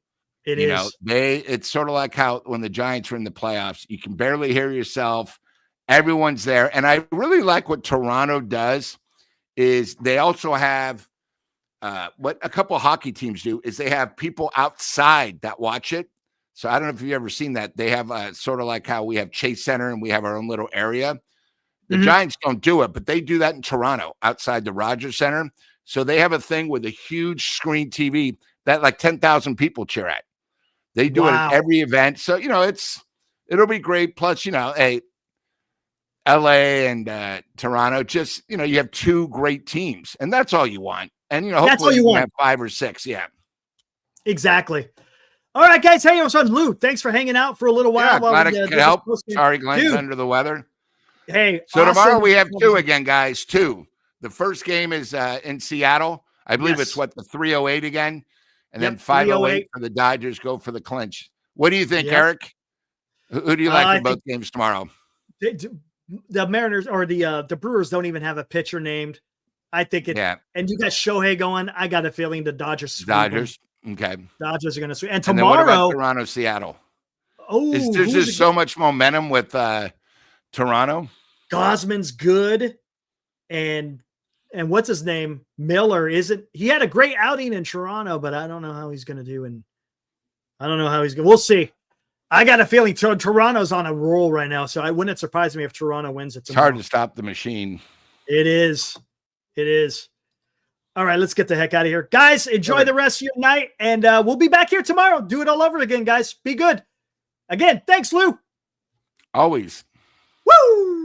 it is. It's sort of like how when the Giants were in the playoffs, you can barely hear yourself. Everyone's there. And I really like what Toronto does is they also have what a couple of hockey teams do is they have people outside that watch it. So I don't know if you've ever seen that. They have sort of like how we have Chase Center and we have our own little area. The Giants don't do it, but they do that in Toronto outside the Rogers Center. So they have a thing with a huge screen TV that like 10,000 people cheer at. They do it at every event. So, it'll be great. Plus, LA and Toronto, just, you have two great teams and that's all you want. And, hopefully you have 5 or 6. Yeah, exactly. All right, guys. Hey, what's on, Lou? Thanks for hanging out for a little while. Yeah, glad I could help. Sorry, Glenn's under the weather. Hey, so tomorrow we have 2 again, guys. 2. The first game is in Seattle. I believe it's the 308 again. And then 508 for the Dodgers go for the clinch. What do you think, Eric? Who do you like in both games tomorrow? The Mariners or the Brewers don't even have a pitcher named. I think it. Yeah. And you got Shohei going. I got a feeling the Dodgers. Okay. Dodgers are going to sweep. And tomorrow, what about Toronto, Seattle? Oh, there's just so much momentum with Toronto. Gosman's good, and what's his name? Miller isn't. He had a great outing in Toronto, but I don't know how he's going to do. And I don't know how he's going. We'll see. I got a feeling Toronto's on a roll right now, so I wouldn't surprise me if Toronto wins it tomorrow. It's hard to stop the machine. It is. It is. All right, let's get the heck out of here. Guys, enjoy the rest of your night, and we'll be back here tomorrow. Do it all over again, guys. Be good. Again, thanks, Lou. Always. Woo!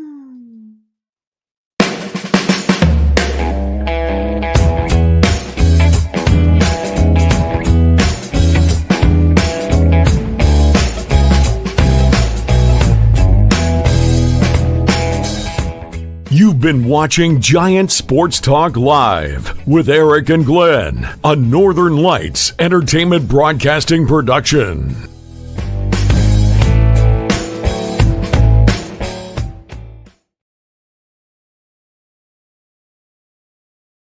You've been watching Giant Sports Talk Live with Eric and Glenn, a Northern Lights Entertainment Broadcasting production.